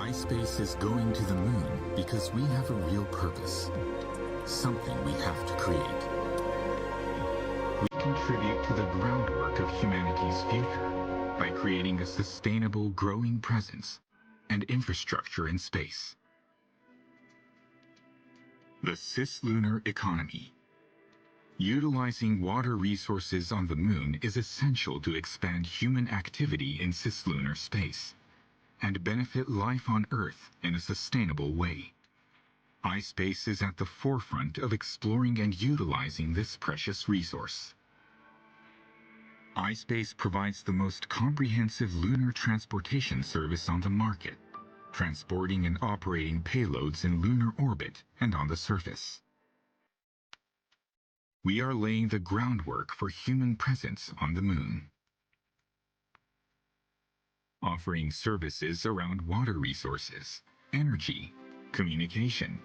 iSPACE is going to the moon because we have a real purpose, something we have to create. We contribute to the groundwork of humanity's future by creating a sustainable, growing presence and infrastructure in space. The cislunar economy. Utilizing water resources on the moon is essential to expand human activity in cislunar space and benefit life on Earth in a sustainable way. iSPACE is at the forefront of exploring and utilizing this precious resource. iSPACE provides the most comprehensive lunar transportation service on the market, transporting and operating payloads in lunar orbit and on the surface. We are laying the groundwork for human presence on the moon, offering services around water resources, energy, communication,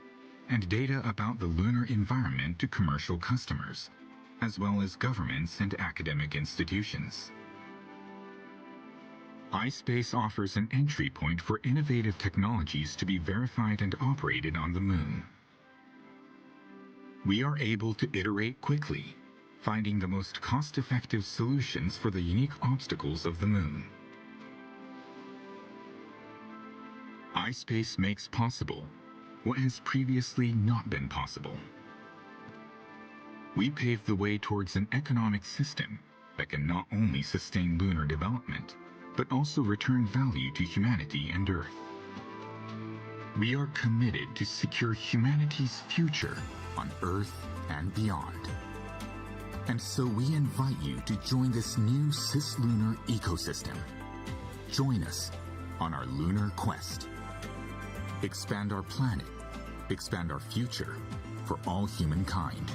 and data about the lunar environment to commercial customers, as well as governments and academic institutions. iSPACE offers an entry point for innovative technologies to be verified and operated on the moon. We are able to iterate quickly, finding the most cost-effective solutions for the unique obstacles of the moon. iSPACE makes possible what has previously not been possible. We pave the way towards an economic system that can not only sustain lunar development, but also return value to humanity and Earth. We are committed to secure humanity's future on Earth and beyond. And so we invite you to join this new cislunar ecosystem. Join us on our lunar quest. Expand our planet, expand our future for all humankind.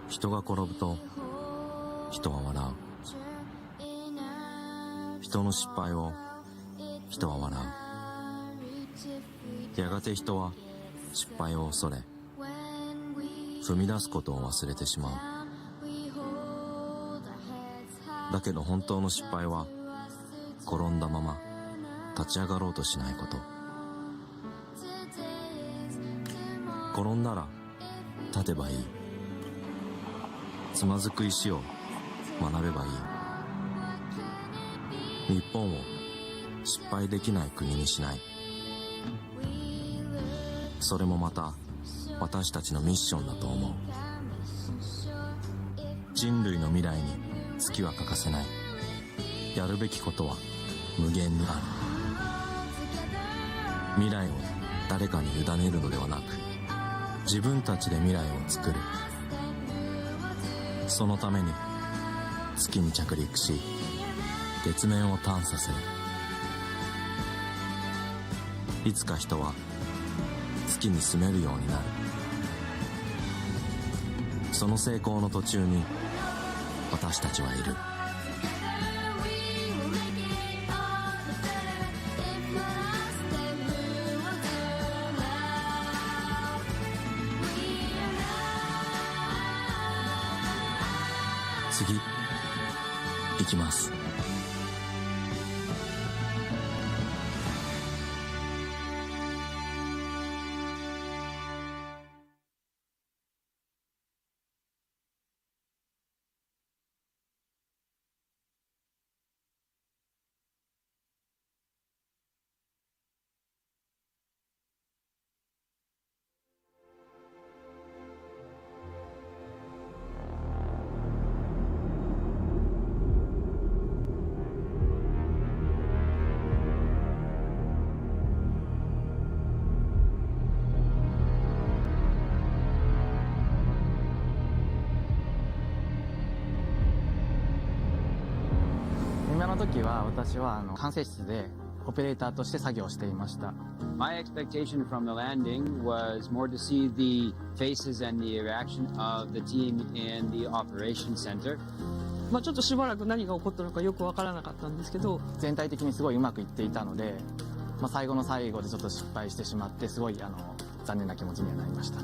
人が転ぶと人は笑う。人の失敗を人は笑う。やがて人は失敗を恐れ踏み出すことを忘れてしまう。だけど本当の失敗は転んだまま立ち上がろうとしないこと。転んだら立てばいい。つまずく石を学べばいい。日本を失敗できない国にしない。それもまた私たちのミッションだと思う。人類の未来に月は欠かせない。やるべきことは無限にある。未来を誰かに委ねるのではなく、自分たちで未来を作る。そのために月に着陸し、月面を探査する。いつか人は月に住めるようになる。その成功の途中に私たちはいる。次行きます。今の時は私は管制室でオペレーターとして作業していました。My expectation from the landing was more to see the faces and the reaction of the team in the operation center. ちょっとしばらく何が起こったのかよくわからなかったんですけど、全体的にすごいうまくいっていたので、最後の最後でちょっと失敗してしまってすごい残念な気持ちにはなりました。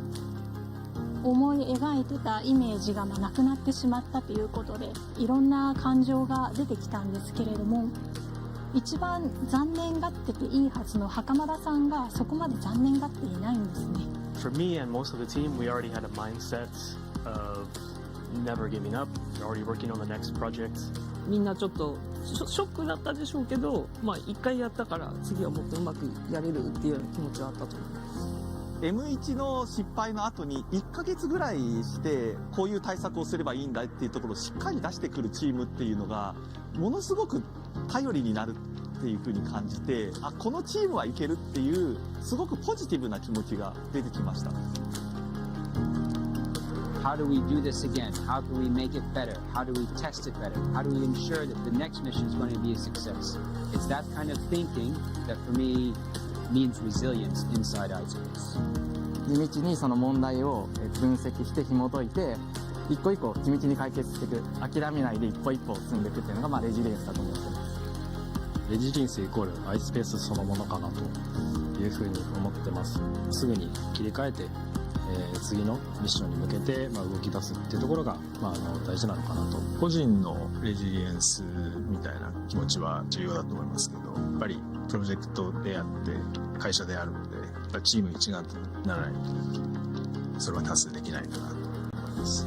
思い描いてたイメージがなくなってしまったということで、いろんな感情が出てきたんですけれども、一番残念がってていいはずの袴田さんがそこまで残念がっていないんですね。 For me and most of the team, we already had a mindset of never giving up. We're already working on the next project. みんなちょっとショックだったでしょうけど、一回やったから次はもっとうまくやれるっていうような気持ちはあったと思います。M1 の失敗の後に1ヶ月ぐらいしてこういう対策をすればいいんだっていうところをしっかり出してくるチームっていうのがものすごく頼りになるっていうふうに感じて、このチームはいけるっていうすごくポジティブな気持ちが出てきました。How do we do this again? How can we make it better? How do we test it better? How do we ensure that the next mission is going to be a success? It's that kind of thinking that for me means resilience inside iSPACE. 地道にその問題を分析して紐解いて、一個一個地道に解決していく、諦めないで一歩一歩進んでいくっていうのがレジリエンスだと思ってます。レジリエンスイコールiSPACEそのものかなというふうに思ってます。すぐに切り替えて、次のミッションに向けて、動き出すっていうところが、大事なのかなと。個人のレジリエンスみたいな気持ちは重要だと思いますけど、やっぱりプロジェクトであって会社であるので、チーム一丸とならないとそれは達成できないかなと思います。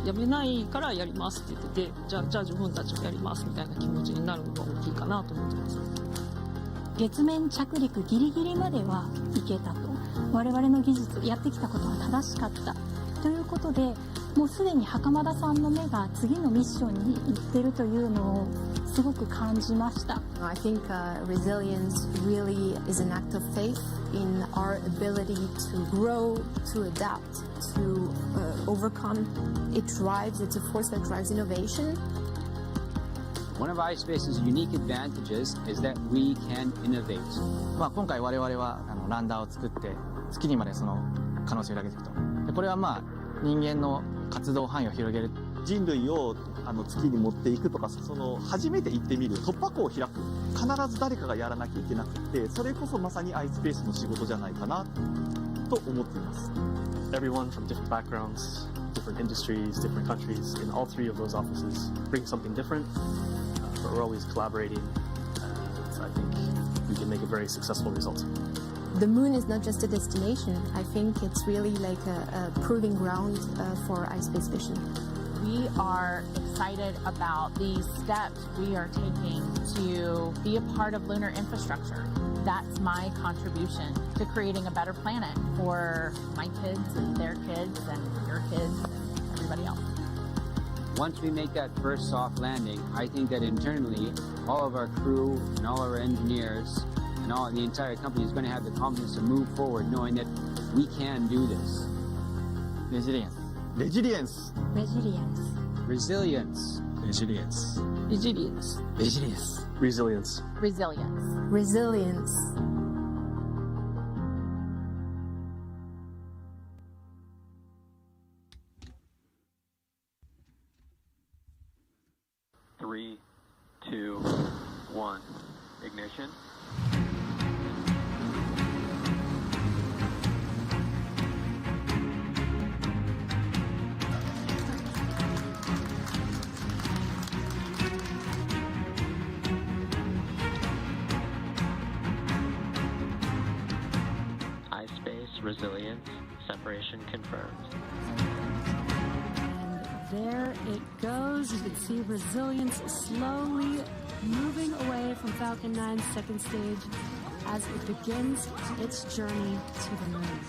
やめないからやりますって言ってて、じゃあ自分たちもやりますみたいな気持ちになるのが大きいかなと思ってます。月面着陸ギリギリまでは行けたと、我々の技術やってきたことは正しかったということで、もうすでに袴田さんの目が次のミッションに行ってるというのをすごく感じました。 I think resilience really is an act of faith in our ability to grow, to adapt, to overcome. It drives, it's a force that drives innovation. One of iSpace's unique advantages is that we can innovate. 今回我々はランダーを作って月にまでその可能性を広げていくと。でこれは人間の活動範囲を広げる。人類を月に持っていくとか、初めて行ってみる突破口を開く、必ず誰かがやらなきゃいけなくて、それこそまさに iSPACE の仕事じゃないかなと思っています。 Everyone from different backgrounds, different industries, different countries in all three of those offices bring something different, but we're always collaborating, and I think we can make a very successful result. The moon is not just a destination. I think it's really like a proving ground for iSPACE mission. We are excited about the steps we are taking to be a part of lunar infrastructure. That's my contribution to creating a better planet for my kids and their kids and your kids and everybody else. Once we make that first soft landing, I think that internally, all of our crew and all our engineers and the entire company is going to have the confidence to move forward, knowing that we can do this. レジリエンス。レジリエンス。レジリエンス。Resilience. Resilience. Resilience. Resilience. Resilience. Resilience. Resilience. Three, two, one. Ignition. iSPACE resilience separation confirmed. And there it goes. You can see resilience slowly moving away from Falcon 9's second stage as it begins its journey to the moon.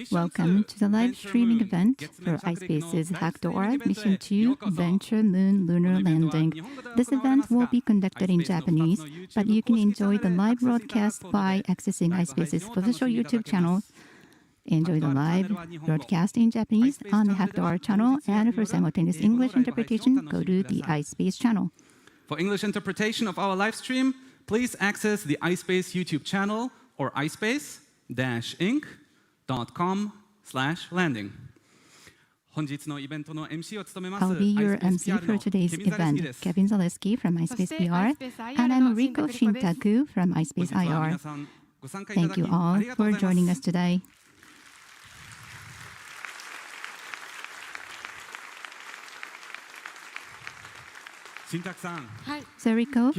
Welcome to the live streaming event for iSPACE's Hakuto-R Mission 2 Venture Moon Lunar Landing. This event will be conducted in Japanese, but you can enjoy the live broadcast by accessing iSPACE's official YouTube channel. Enjoy the live broadcast in Japanese on the Hakuto-R channel, and for simultaneous English interpretation, go to the iSPACE channel. For English interpretation of our live stream, please access the iSPACE YouTube channel or iSPACE-inc.com/landing. I'll be your MC for today's event, Kevin Zaleski from iSPACE PR, and I'm Riko Shintaku from iSPACE IR. Thank you all for joining us today. So Riko,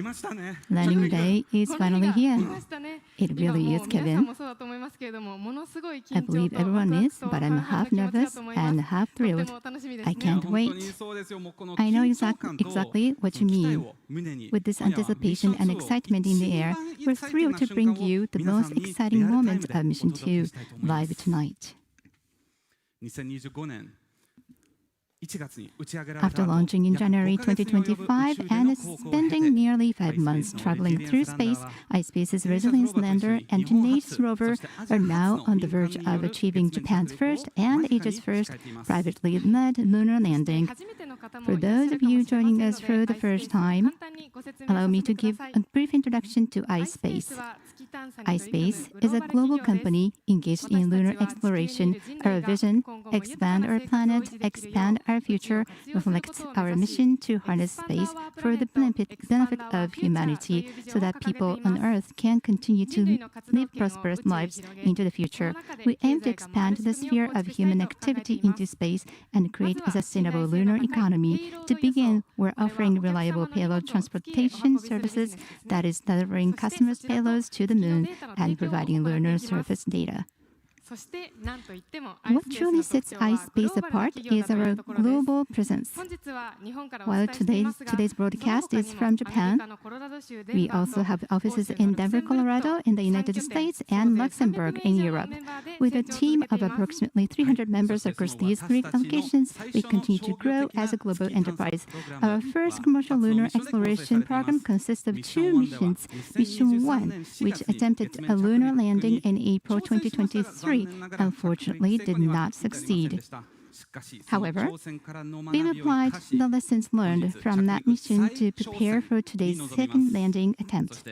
landing day is finally here. It really is, Kevin. I believe everyone is, but I'm half nervous and half thrilled. I can't wait. I know exactly what you mean. With this anticipation and excitement in the air, we're thrilled to bring you the most exciting moment of Mission 2 live tonight. After launching in January 2025 and spending nearly 5 months traveling through space, iSPACE's Resilience lander and Dignitaries rover are now on the verge of achieving Japan's first and Asia's first privately led lunar landing. For those of you joining us for the first time, allow me to give a brief introduction to iSPACE. iSPACE is a global company engaged in lunar exploration. Our vision, expand our planet, expand our future, reflects our mission to harness space for the benefit of humanity so that people on Earth can continue to live prosperous lives into the future. We aim to expand the sphere of human activity into space and create a sustainable lunar economy. To begin, we're offering reliable payload transportation services, that is, delivering customers' payloads to the moon and providing lunar surface data. What truly sets iSPACE apart is our global presence. While today's broadcast is from Japan, we also have offices in Denver, Colorado in the United States and Luxembourg in Europe. With a team of approximately 300 members across these 3 locations, we continue to grow as a global enterprise. Our first commercial lunar exploration program consists of 2 missions. Mission 1, which attempted a lunar landing in April 2023, unfortunately did not succeed. However, we applied the lessons learned from that mission to prepare for today's second landing attempt.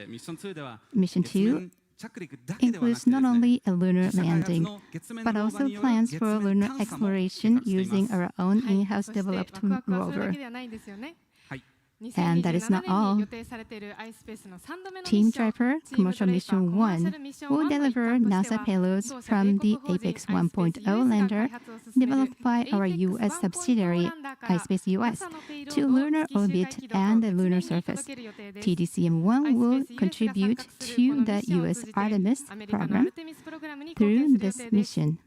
Mission 2 includes not only a lunar landing, but also plans for lunar exploration using our own in-house developed rover. And that is not all. Team Driver Commercial Mission 1 will deliver NASA payloads from the Apex 1.0 lander developed by our U.S. subsidiary, iSPACE US, to lunar orbit and the lunar surface. TDCM-1 will contribute to the U.S. Artemis program through this mission.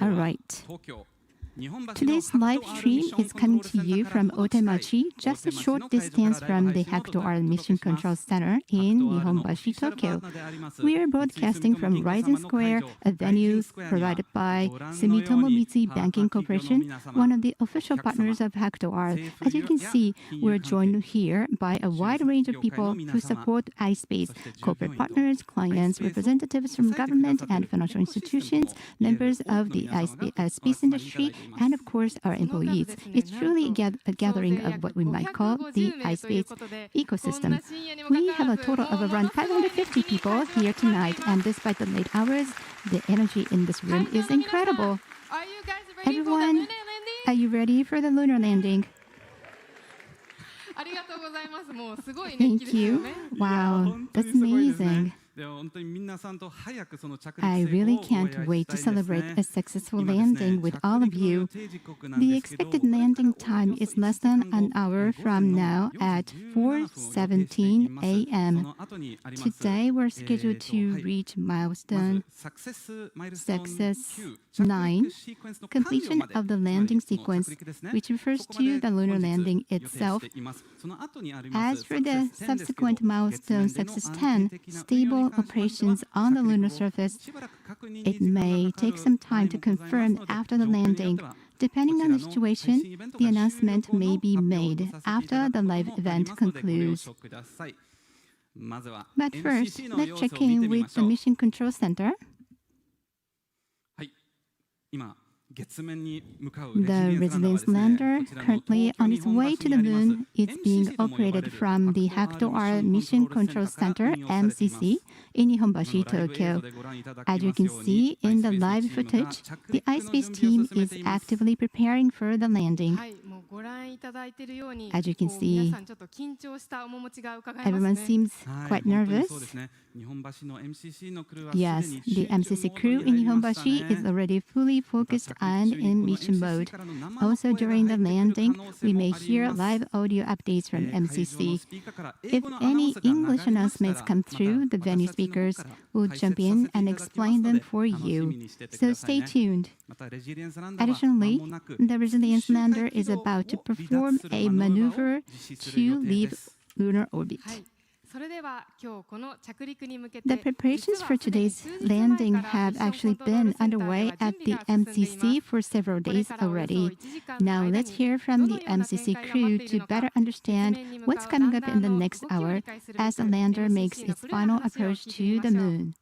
All right. Today's live stream is coming to you from Otemachi, just a short distance from the Hakuto-R Mission Control Center in Nihonbashi, Tokyo. We are broadcasting from Rising Square, a venue provided by Sumitomo Mitsui Banking Corporation, one of the official partners of Hakuto-R. As you can see, we're joined here by a wide range of people who support iSPACE, corporate partners, clients, representatives from government and financial institutions, members of the space industry, and of course our employees. It's truly a gathering of what we might call the iSPACE ecosystem. We have a total of around 550 people here tonight, and despite the late hours, the energy in this room is incredible. Everyone, are you ready for the lunar landing? Thank you. Wow, that's amazing. I really can't wait to celebrate a successful landing with all of you. The expected landing time is less than an hour from now at 4:17 a.m. Today we're scheduled to reach milestone success 9, completion of the landing sequence, which refers to the lunar landing itself. As for the subsequent milestone success 10, stable critical operations on the lunar surface, it may take some time to confirm after the landing. Depending on the situation, the announcement may be made after the live event concludes. But first, let's check in with the Mission Control Center. The Resilience lander, currently on its way to the moon, is being operated from the Hakuto-R Mission Control Center, MCC, in Nihonbashi, Tokyo. As you can see in the live footage, the iSPACE team is actively preparing for the landing. As you can see, everyone seems quite nervous. Yes, the MCC crew in Nihonbashi is already fully focused and in mission mode. Also, during the landing, we may hear live audio updates from MCC. If any English announcements come through, the venue speakers will jump in and explain them for you. So stay tuned. Additionally, the Resilience lander is about to perform a maneuver to leave lunar orbit. The preparations for today's landing have actually been underway at the MCC for several days already. Now let's hear from the MCC crew to better understand what's coming up in the next hour as the lander makes its final approach to the moon.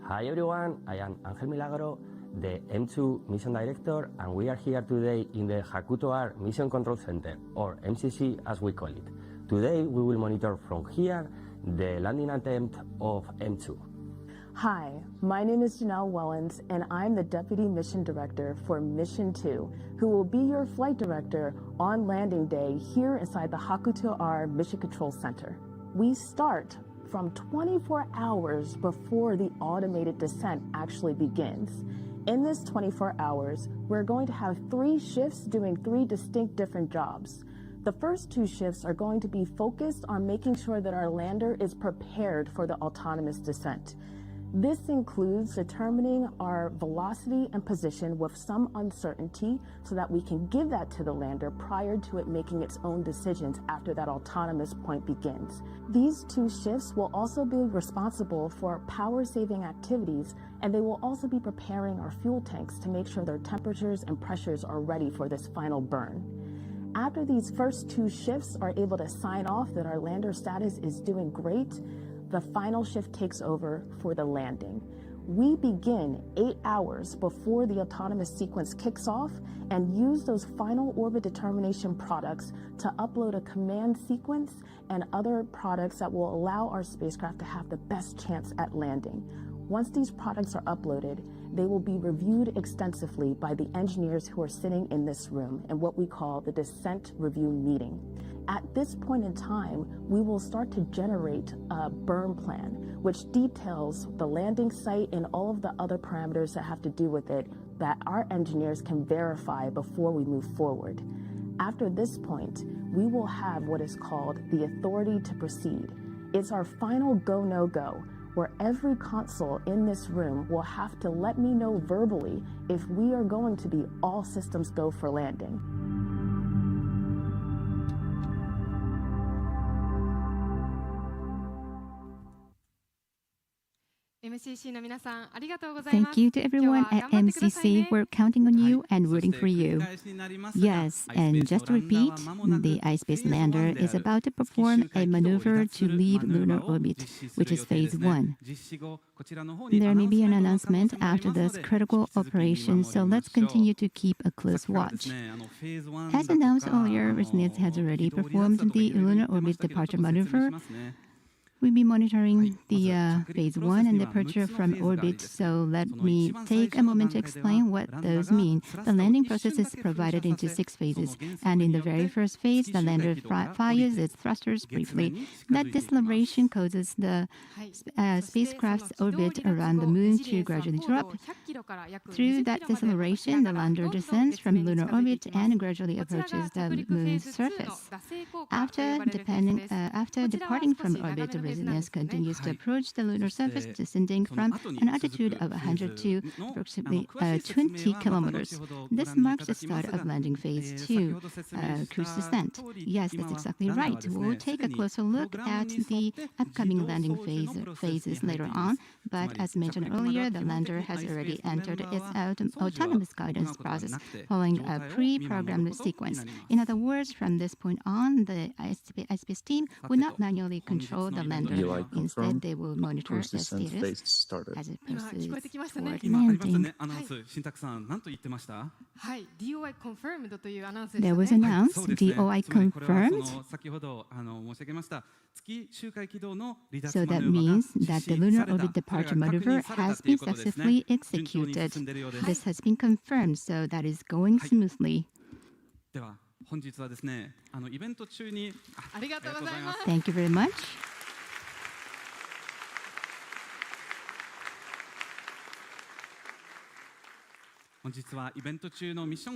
Hi everyone, I am Ángel Milagro, the M2 Mission Director, and we are here today in the Hakuto-R Mission Control Center, or MCC as we call it. Today we will monitor from here the landing attempt of M2. Hi, my name is Janelle Wellens, and I'm the Deputy Mission Director for Mission 2, who will be your flight director on landing day here inside the Hakuto-R Mission Control Center. We start from 24 hours before the automated descent actually begins. In this 24 hours, we're going to have 3 shifts doing 3 distinct different jobs. The first 2 shifts are going to be focused on making sure that our lander is prepared for the autonomous descent. This includes determining our velocity and position with some uncertainty so that we can give that to the lander prior to it making its own decisions after that autonomous point begins. These 2 shifts will also be responsible for power-saving activities, and they will also be preparing our fuel tanks to make sure their temperatures and pressures are ready for this final burn. After these first 2 shifts are able to sign off that our lander status is doing great, the final shift takes over for the landing. We begin 8 hours before the autonomous sequence kicks off and use those final orbit determination products to upload a command sequence and other products that will allow our spacecraft to have the best chance at landing. Once these products are uploaded, they will be reviewed extensively by the engineers who are sitting in this room in what we call the descent review meeting. At this point in time, we will start to generate a burn plan, which details the landing site and all of the other parameters that have to do with it that our engineers can verify before we move forward. After this point, we will have what is called the authority to proceed. It's our final go, no go, where every console in this room will have to let me know verbally if we are going to be all systems go for landing. Thank you to everyone at MCC. We're counting on you and rooting for you. Yes, and just to repeat, the iSPACE lander is about to perform a maneuver to leave lunar orbit, which is phase 1. There may be an announcement after this critical operation, so let's continue to keep a close watch. As announced earlier, Resilience has already performed the lunar orbit departure maneuver. We'll be monitoring the phase 1 and departure from orbit, so let me take a moment to explain what those mean. The landing process is provided into 6 phases, and in the very first phase, the lander fires its thrusters briefly. That deceleration causes the spacecraft's orbit around the moon to gradually drop. Through that deceleration, the lander descends from lunar orbit and gradually approaches the moon's surface. After departing from orbit, Resilience continues to approach the lunar surface, descending from an altitude of 100 to approximately 20 kilometers. This marks the start of landing phase 2, cruise descent. Yes, that's exactly right. We'll take a closer look at the upcoming landing phases later on, but as mentioned earlier, the lander has already entered its autonomous guidance process following a pre-programmed sequence. In other words, from this point on, the iSPACE team will not manually control the lander. Instead, they will monitor the status as it proceeds toward landing. There was announced, DOI confirmed. So that means that the lunar orbit departure maneuver has been successfully executed. This has been confirmed, so that is going smoothly. Thank you very much.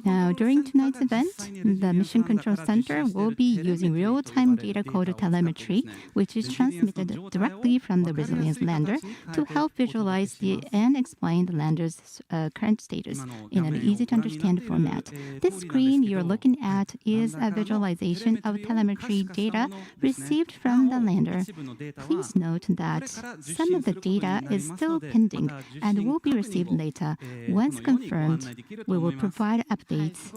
Now, during tonight's event, the Mission Control Center will be using real-time data called telemetry, which is transmitted directly from the Resilience lander to help visualize and explain the lander's current status in an easy-to-understand format. This screen you're looking at is a visualization of telemetry data received from the lander. Please note that some of the data is still pending and will be received later. Once confirmed, we will provide updates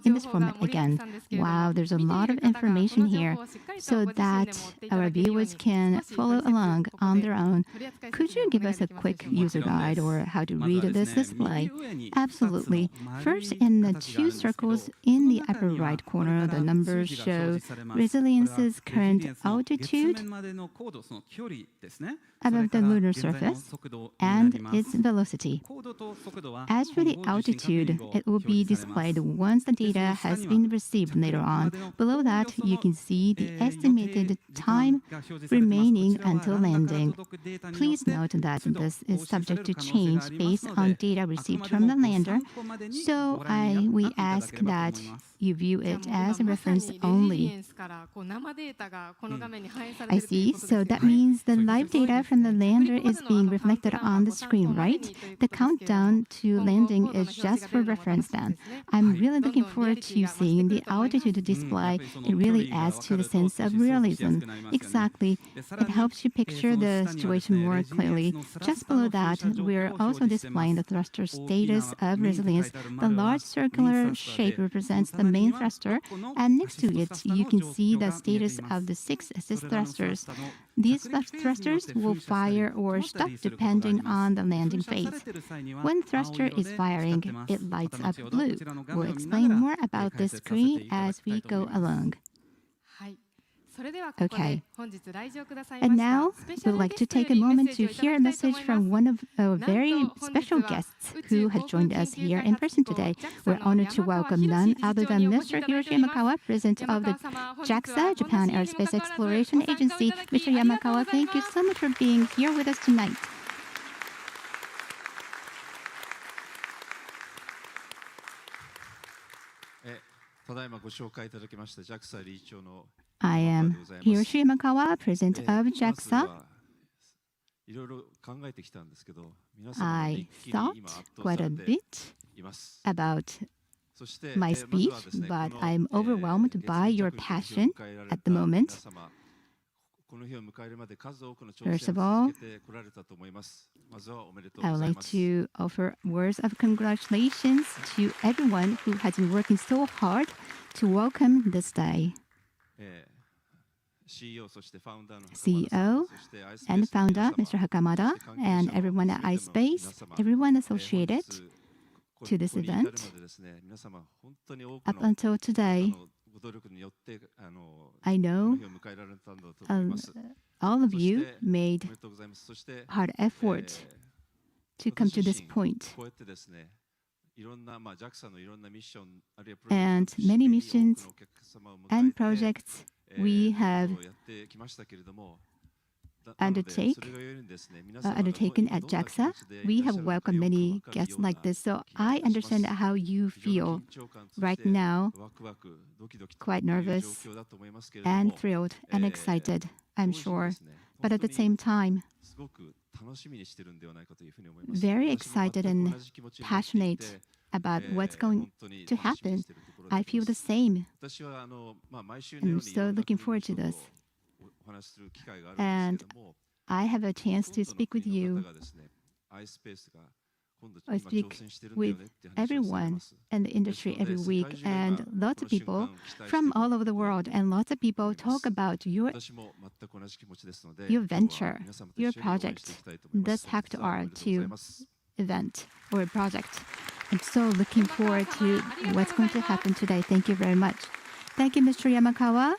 in this format again. Wow, there's a lot of information here so that our viewers can follow along on their own. Could you give us a quick user guide or how to read this display? Absolutely. First, in the two circles in the upper right corner, the numbers show Resilience's current altitude above the lunar surface and its velocity. As for the altitude, it will be displayed once the data has been received later on. Below that, you can see the estimated time remaining until landing. Please note that this is subject to change based on data received from the lander, so we ask that you view it as a reference only. I see. So that means the live data from the lander is being reflected on the screen, right? The countdown to landing is just for reference then. I'm really looking forward to seeing the altitude display. It really adds to the sense of realism. Exactly. It helps you picture the situation more clearly. Just below that, we're also displaying the thruster status of Resilience. The large circular shape represents the main thruster, and next to it, you can see the status of the 6 assist thrusters. These thrusters will fire or stop depending on the landing phase. When thruster is firing, it lights up blue. We'll explain more about this screen as we go along. Okay. And now, we'd like to take a moment to hear a message from one of our very special guests who has joined us here in person today. We're honored to welcome none other than Mr. Hiroshi Yamakawa, President of the JAXA, Japan Aerospace Exploration Agency. Mr. Yamakawa, thank you so much for being here with us tonight. I am Hiroshi Yamakawa, President of JAXA. I thought quite a bit about my speech, but I'm overwhelmed by your passion at the moment. First of all, I would like to offer words of congratulations to everyone who has been working so hard to welcome this day. CEO and founder, Mr. Hakamada, and everyone at iSPACE, everyone associated to this event. Up until today, I know all of you made hard effort to come to this point. And many missions and projects we have undertaken at JAXA. We have welcomed many guests like this, so I understand how you feel right now, quite nervous and thrilled and excited, I'm sure. but at the same time, very excited and passionate about what's going to happen. I feel the same. And I'm so looking forward to this. And I have a chance to speak with you. I speak with everyone in the industry every week, and lots of people from all over the world, and lots of people talk about your venture, your project, this Hakuto-R 2 event or project. I'm so looking forward to what's going to happen today. Thank you very much. Thank you, Mr. Yamakawa.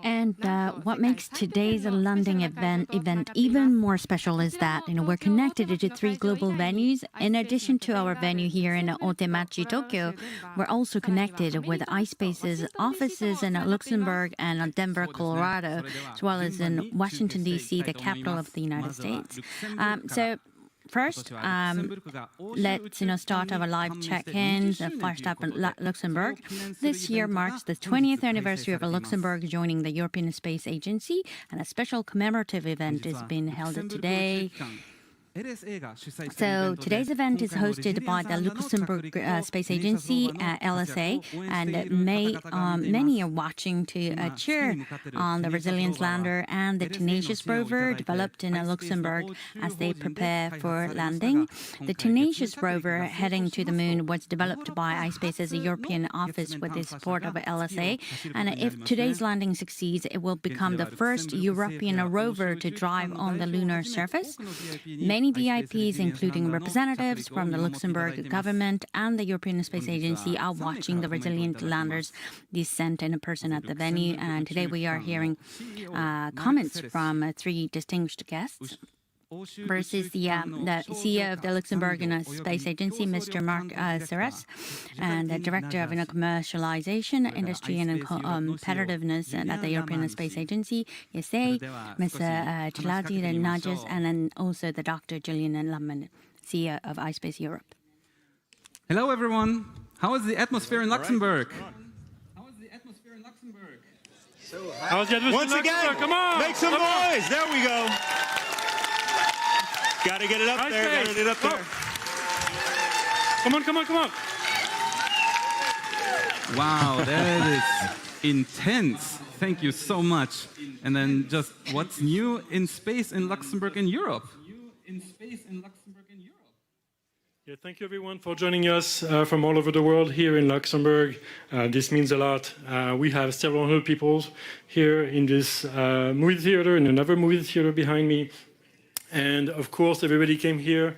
And what makes today's landing event even more special is that we're connected to 3 global venues. In addition to our venue here in Otemachi, Tokyo, we're also connected with iSPACE's offices in Luxembourg and Denver, Colorado, as well as in Washington, D.C., the capital of the United States. First, let's start our live check-ins. First up in Luxembourg. This year marks the 20th anniversary of Luxembourg joining the European Space Agency, and a special commemorative event is being held today. So today's event is hosted by the Luxembourg Space Agency, LSA, and many are watching to cheer on the Resilience lander and the Tenacious rover developed in Luxembourg as they prepare for landing. The Tenacious rover heading to the moon was developed by iSPACE's European office with the support of LSA, and if today's landing succeeds, it will become the first European rover to drive on the lunar surface. Many VIPs, including representatives from the Luxembourg government and the European Space Agency, are watching the Resilient lander's descent in person at the venue. And today we are hearing comments from 3 distinguished guests. First is the CEO of the Luxembourg Space Agency, Mr. Marc Serres, and the Director of Commercialization, Industry and Competitiveness at the European Space Agency, ESA, Ms. Chiladi Nages, and then also the Dr. Julian Lamman, CEO of iSpace Europe. Hello, everyone. How is the atmosphere in Luxembourg? Once again, come on, make some noise. There we go. Gotta get it up there. Gotta get it up there. Come on, come on, come on. Wow, that is intense. Thank you so much. And then just what's new in space in Luxembourg and Europe? Yeah, thank you everyone for joining us from all over the world here in Luxembourg. This means a lot. We have several hundred people here in this movie theater and another movie theater behind me. And of course, everybody came here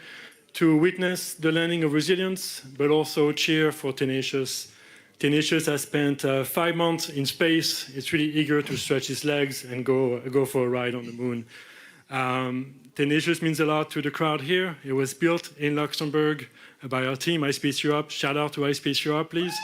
to witness the landing of Resilience, but also cheer for Tenacious. Tenacious has spent 5 months in space. It's really eager to stretch its legs and go for a ride on the moon. Tenacious means a lot to the crowd here. It was built in Luxembourg by our team, iSPACE Europe. Shout out to iSPACE Europe, please.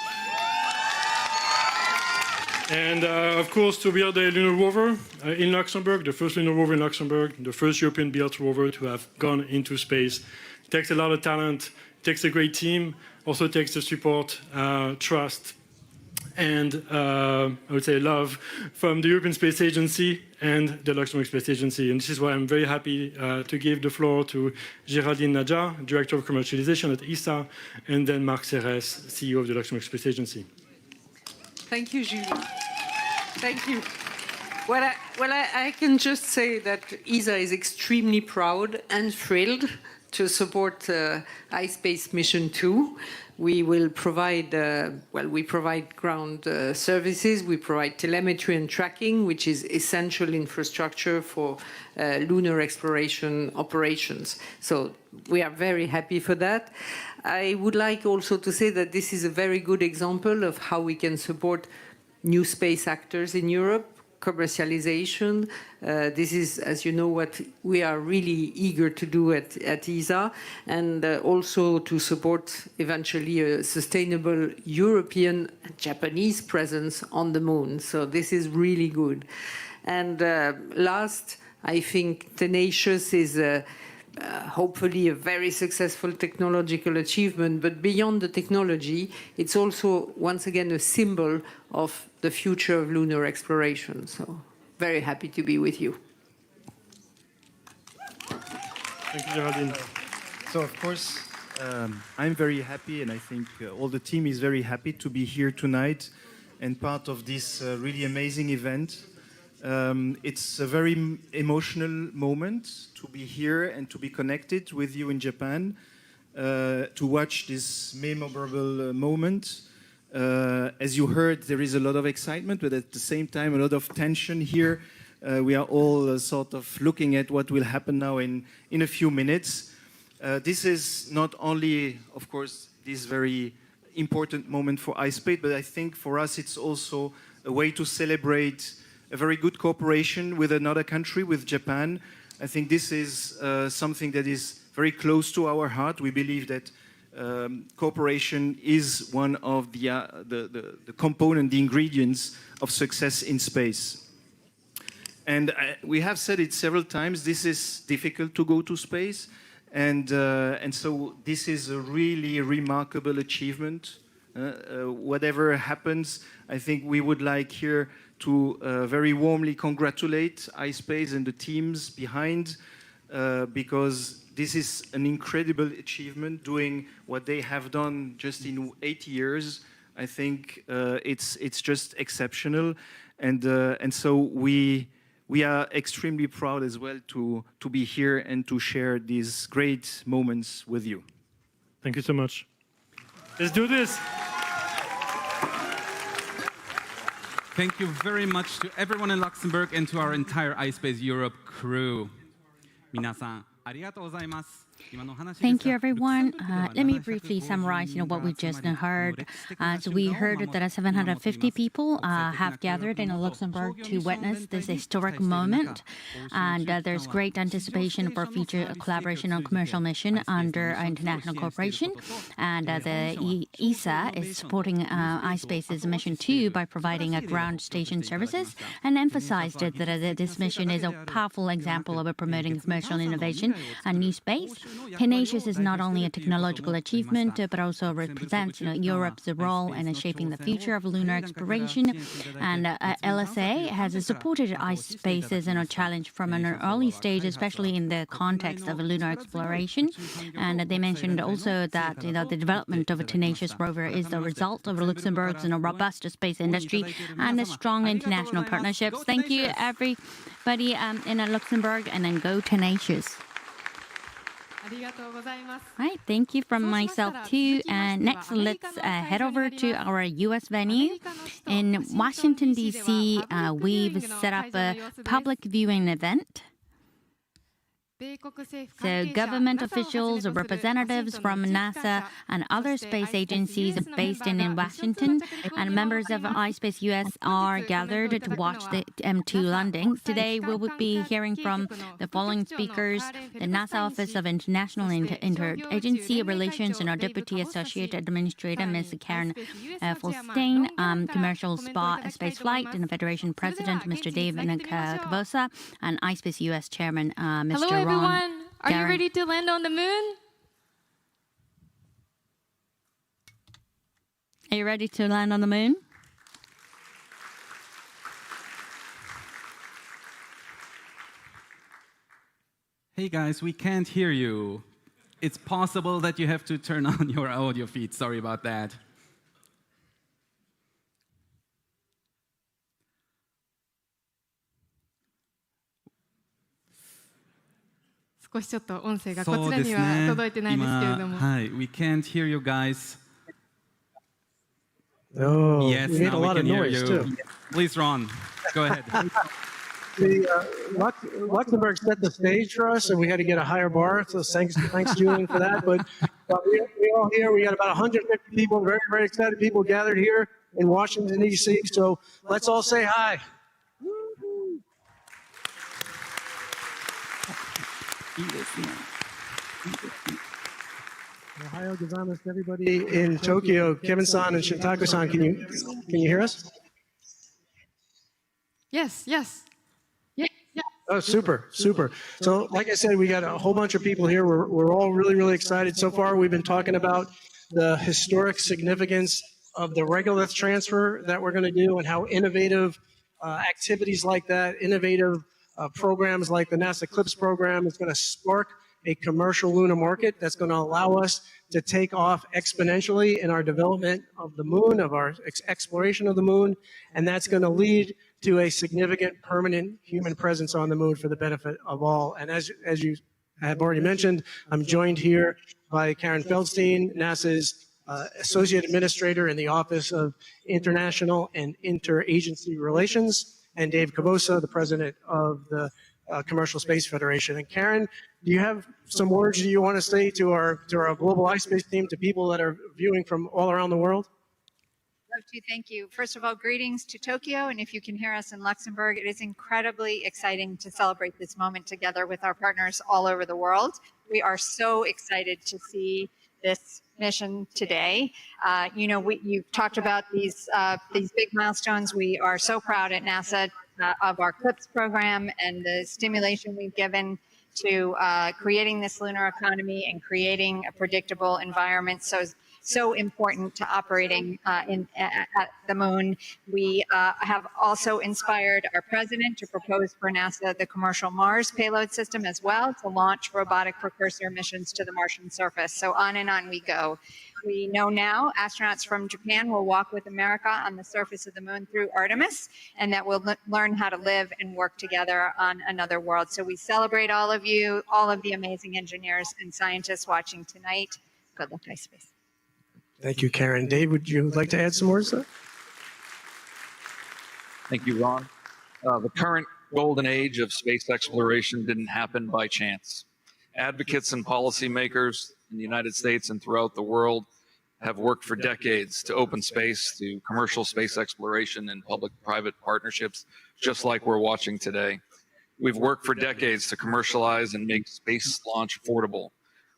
And of course, to build a lunar rover in Luxembourg, the first lunar rover in Luxembourg, the first European-built rover to have gone into space. It takes a lot of talent, it takes a great team, also takes the support, trust, and I would say love from the European Space Agency and the Luxembourg Space Agency. And this is why I'm very happy to give the floor to Géraldine Nadja, Director of Commercialization at ESA, and then Marc Serres, CEO of the Luxembourg Space Agency. Thank you, Julie. Thank you. Well, I can just say that ESA is extremely proud and thrilled to support iSPACE Mission 2. We will provide, we provide ground services, we provide telemetry and tracking, which is essential infrastructure for lunar exploration operations. So we are very happy for that. I would like also to say that this is a very good example of how we can support new space actors in Europe, commercialization. This is, as you know, what we are really eager to do at ESA, and also to support eventually a sustainable European and Japanese presence on the moon. So this is really good. And last, I think Tenacious is hopefully a very successful technological achievement, but beyond the technology, it's also, once again, a symbol of the future of lunar exploration. So very happy to be with you. Thank you, Geraldine. So, of course, I'm very happy, and I think all the team is very happy to be here tonight and part of this really amazing event. It's a very emotional moment to be here and to be connected with you in Japan, to watch this memorable moment. As you heard, there is a lot of excitement, but at the same time, a lot of tension here. We are all sort of looking at what will happen now in a few minutes. This is not only, of course, this very important moment for iSPACE, but I think for us it's also a way to celebrate a very good cooperation with another country, with Japan. I think this is something that is very close to our heart. We believe that cooperation is one of the component, the ingredients of success in space. And we have said it several times, this is difficult to go to space. And so this is a really remarkable achievement. Whatever happens, I think we would like here to very warmly congratulate iSPACE and the teams behind, because this is an incredible achievement, doing what they have done just in 8 years. I think it's just exceptional. And so we are extremely proud as well to be here and to share these great moments with you. Thank you so much. Let's do this. Thank you very much to everyone in Luxembourg and to our entire iSPACE Europe crew. 皆さん、ありがとうございます。 Thank you, everyone. Let me briefly summarize, what we just heard. So we heard that 750 people have gathered in Luxembourg to witness this historic moment, and there's great anticipation for future collaboration on commercial mission under international cooperation. And the ESA is supporting iSPACE's mission 2 by providing ground station services, and emphasized that this mission is a powerful example of promoting commercial innovation and new space. Tenacious is not only a technological achievement, but also represents Europe's role in shaping the future of lunar exploration. And LSA has supported iSPACE's challenge from an early stage, especially in the context of lunar exploration. And they mentioned also that the development of a Tenacious rover is the result of Luxembourg's robust space industry and strong international partnerships. Thank you, everybody in Luxembourg, and then go Tenacious. Right, thank you from myself too. And next, let's head over to our U.S. venue. In Washington, D.C., we've set up a public viewing event. So government officials, representatives from NASA and other space agencies based in Washington, and members of iSPACE US are gathered to watch the M2 landing. Today we will be hearing from the following speakers: the NASA Office of International Interagency Relations and our Deputy Associate Administrator, Ms. Karen Fulstein, Commercial Spaceflight and Federation President, Mr. David Cavosa, and iSPACE US Chairman, Mr. Hello, everyone. Are you Darren. ready to land on the moon? Are you ready to land on the moon? Hey guys, we can't hear you. It's possible that you have to turn on your audio feed. Sorry about that.少しちょっと音声がこちらには届いてないんですけれども。はい、we can't hear you guys. Oh, yes, we made a now we lot can of hear noise you. too. Please, Ron, go ahead. Luxembourg set the stage for us, and we had to get a higher bar. So thanks, Julian, for that. But we all here. We got about 150 people, very, very excited people gathered here in Washington D.C. So let's all say hi. Ohio gozaimasu, everybody in Tokyo. Kevin-san and Shintako-san, can you hear us? Yes, yes. Oh, super, super. So like I said, we got a whole bunch of people here. We're all really, really excited. So far, we've been talking about the historic significance of the regolith transfer that we're going to do and how innovative activities like that, innovative programs like the NASA CLIPS program is going to spark a commercial lunar market that's going to allow us to take off exponentially in our development of the moon, of our exploration of the moon, and that's going to lead to a significant permanent human presence on the moon for the benefit of all. And as you have already mentioned, I'm joined here by Karen Feldstein, NASA's Associate Administrator in the Office of International and Interagency Relations, and Dave Cabosa, the President of the Commercial Space Federation. And Karen, do you have some words you want to say to our global iSPACE team, to people that are viewing from all around the world? Love to. Thank you. First of all, greetings to Tokyo, and if you can hear us in Luxembourg, it is incredibly exciting to celebrate this moment together with our partners all over the world. We are so excited to see this mission today. You've talked about these big milestones. We are so proud at NASA of our CLIPS program and the stimulation we've given to creating this lunar economy and creating a predictable environment. So important to operating at the moon. We have also inspired our president to propose for NASA the commercial Mars payload system as well, to launch robotic precursor missions to the Martian surface. So on and on we go. We know now astronauts from Japan will walk with America on the surface of the moon through Artemis, and that we'll learn how to live and work together on another world. So we celebrate all of you, all of the amazing engineers and scientists watching tonight. Good luck, iSPACE. Thank you, Karen. Dave, would you like to add some words? Thank you, Ron. The current golden age of space exploration didn't happen by chance. Advocates and policymakers in the United States and throughout the world have worked for decades to open space to commercial space exploration and public-private partnerships, just like we're watching today. We've worked for decades to commercialize and make space launch affordable.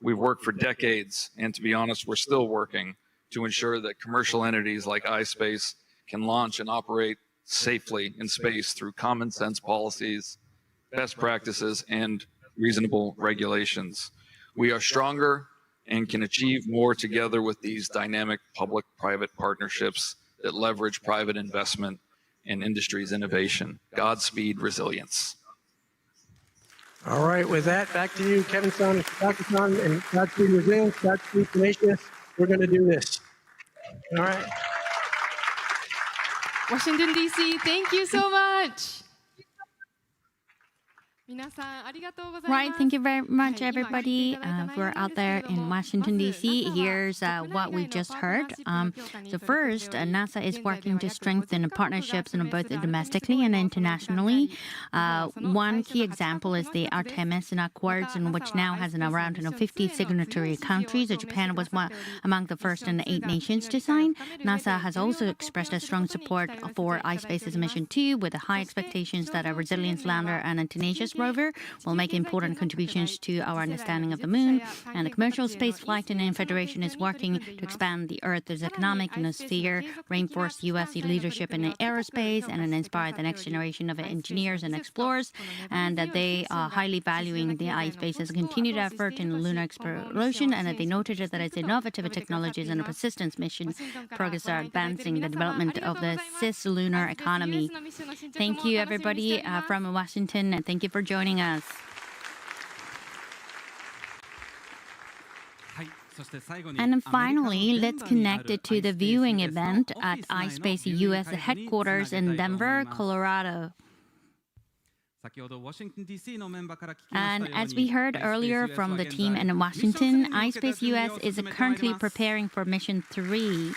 We've worked for decades, and to be honest, we're still working to ensure that commercial entities like iSPACE can launch and operate safely in space through common sense policies, best practices, and reasonable regulations. We are stronger and can achieve more together with these dynamic public-private partnerships that leverage private investment and industry's innovation. Godspeed resilience. All right, with that, back to you, Kevin-san, and Godspeed resilience, Godspeed tenacious. We're going to do this. All right. Washington, D.C., thank you so much. Right, thank you very much, everybody. We're out there in Washington, D.C. Here's what we just heard. So first, NASA is working to strengthen partnerships both domestically and internationally. One key example is the Artemis Accords, which now has around 50 signatory countries. Japan was among the first 8 nations to sign. NASA has also expressed a strong support for iSPACE's Mission 2, with high expectations that a Resilience lander and a Tenacious rover will make important contributions to our understanding of the moon. And the Commercial Spaceflight and Federation is working to expand the Earth's economic sphere, reinforce U.S. leadership in aerospace, and inspire the next generation of engineers and explorers. And they are highly valuing the iSPACE's continued effort in lunar exploration, and they noted that its innovative technologies and persistence mission progress are advancing the development of the cis-lunar economy. Thank you, everybody from Washington, and thank you for joining us. And finally, let's connect it to the viewing event at iSPACE US headquarters in Denver, Colorado. And as we heard earlier from the team in Washington, iSPACE US is currently preparing for Mission 3.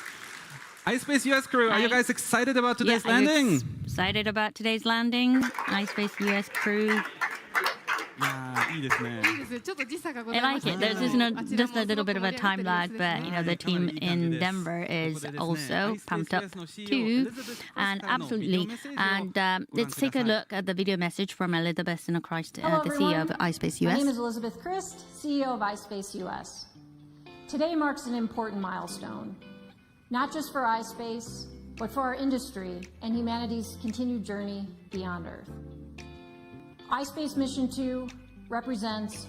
iSPACE US crew, are you guys excited about today's landing? Excited about today's landing, iSPACE US crew. I like it. There's just a little bit of a time lag, but the team in Denver is also pumped up too, and absolutely. And let's take a look at the video message from Elizabeth Christ, the CEO of iSPACE US. My name is Elizabeth Christ, CEO of iSPACE US. Today marks an important milestone, not just for iSPACE, but for our industry and humanity's continued journey beyond Earth. iSPACE Mission 2 represents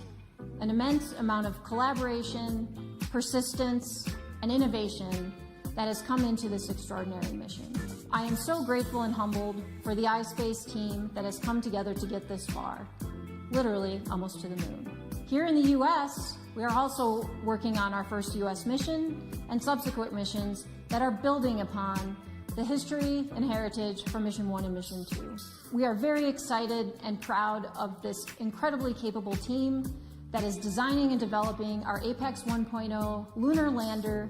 an immense amount of collaboration, persistence, and innovation that has come into this extraordinary mission. I am so grateful and humbled for the iSPACE team that has come together to get this far, literally almost to the moon. Here in the US, we are also working on our first US mission and subsequent missions that are building upon the history and heritage from Mission 1 and Mission 2. We are very excited and proud of this incredibly capable team that is designing and developing our Apex 1.0 lunar lander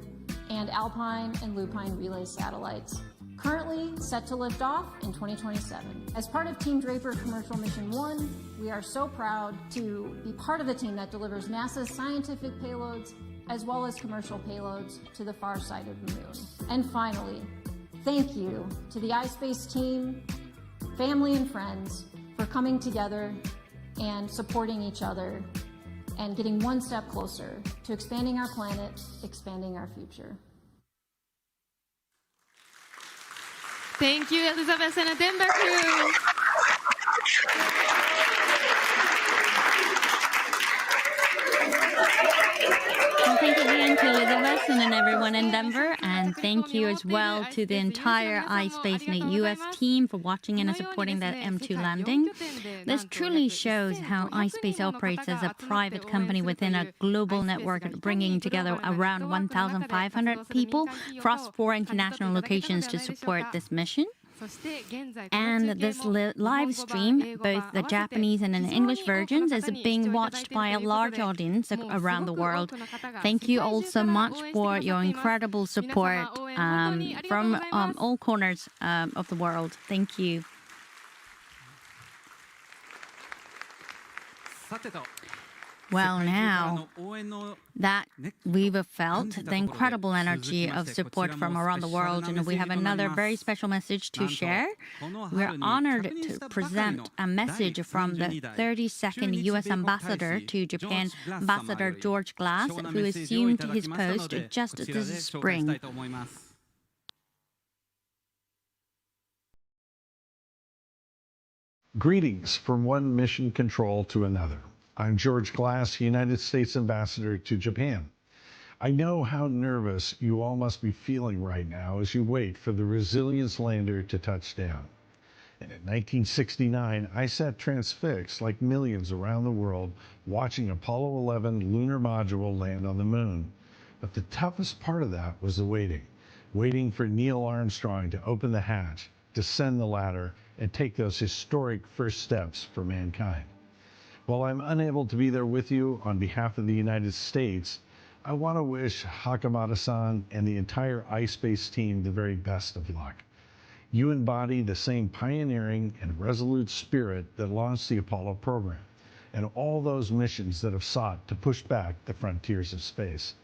and Alpine and Lupine relay satellites, currently set to lift off in 2027. As part of Team Draper Commercial Mission 1, we are so proud to be part of the team that delivers NASA's scientific payloads as well as commercial payloads to the far side of the moon. And finally, thank you to the iSPACE team, family and friends for coming together and supporting each other and getting one step closer to expanding our planet, expanding our future. Thank you, Elizabeth and the Denver crew. Well, thank you again to Elizabeth and everyone in Denver, and thank you as well to the entire iSPACE and the US team for watching and supporting that M2 landing. This truly shows how iSPACE operates as a private company within a global network, bringing together around 1,500 people across 4 international locations to support this mission. And this live stream, both the Japanese and the English versions, is being watched by a large audience around the world. Thank you all so much for your incredible support from all corners of the world. Thank you. Well, now that we've felt the incredible energy of support from around the world, and we have another very special message to share. We're honored to present a message from the 32nd U.S. Ambassador to Japan, Ambassador George Glass, who assumed his post just this spring. Greetings from one mission control to another. I'm George Glass, United States Ambassador to Japan. I know how nervous you all must be feeling right now as you wait for the Resilience lander to touch down. And in 1969, I sat transfixed like millions around the world watching Apollo 11 lunar module land on the moon. But the toughest part of that was the waiting for Neil Armstrong to open the hatch, descend the ladder, and take those historic first steps for mankind. While I'm unable to be there with you on behalf of the United States, I want to wish Hakamada-san and the entire iSPACE team the very best of luck. You embody the same pioneering and resolute spirit that launched the Apollo program and all those missions that have sought to push back the frontiers of space.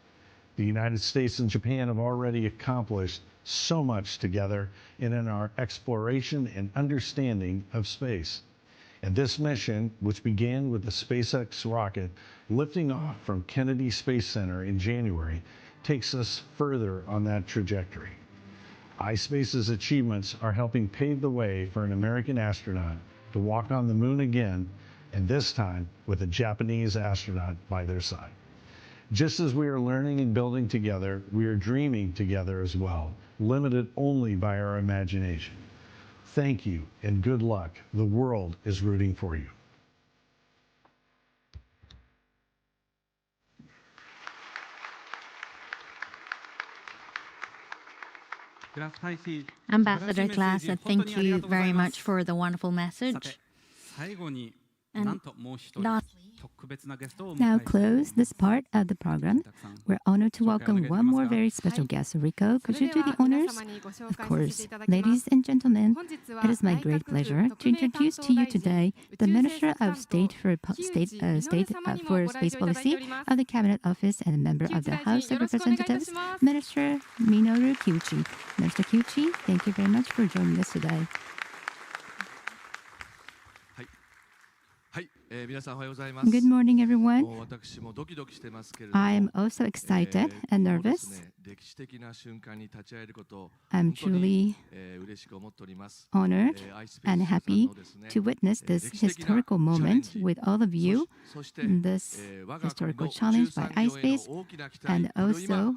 The United States and Japan have already accomplished so much together in our exploration and understanding of space. And this mission, which began with the SpaceX rocket lifting off from Kennedy Space Center in January, takes us further on that trajectory. iSpace's achievements are helping pave the way for an American astronaut to walk on the moon again, and this time with a Japanese astronaut by their side. Just as we are learning and building together, we are dreaming together as well, limited only by our imagination. Thank you and good luck. The world is rooting for you. Ambassador Glass, thank you very much for the wonderful message. And lastly, now close this part of the program. We're honored to welcome one more very special guest. Rico, could you do the honors? Of course. Ladies and gentlemen, it is my great pleasure to introduce to you today the Minister of State for Space Policy of the Cabinet Office and a member of the House of Representatives, Minister Minoru Kiuchi. Minister Kiuchi, thank you very much for joining us today. Good morning, everyone. I am also excited and nervous I'm truly honored and happy to witness this historical moment with all of you, this historical challenge by iSPACE, and also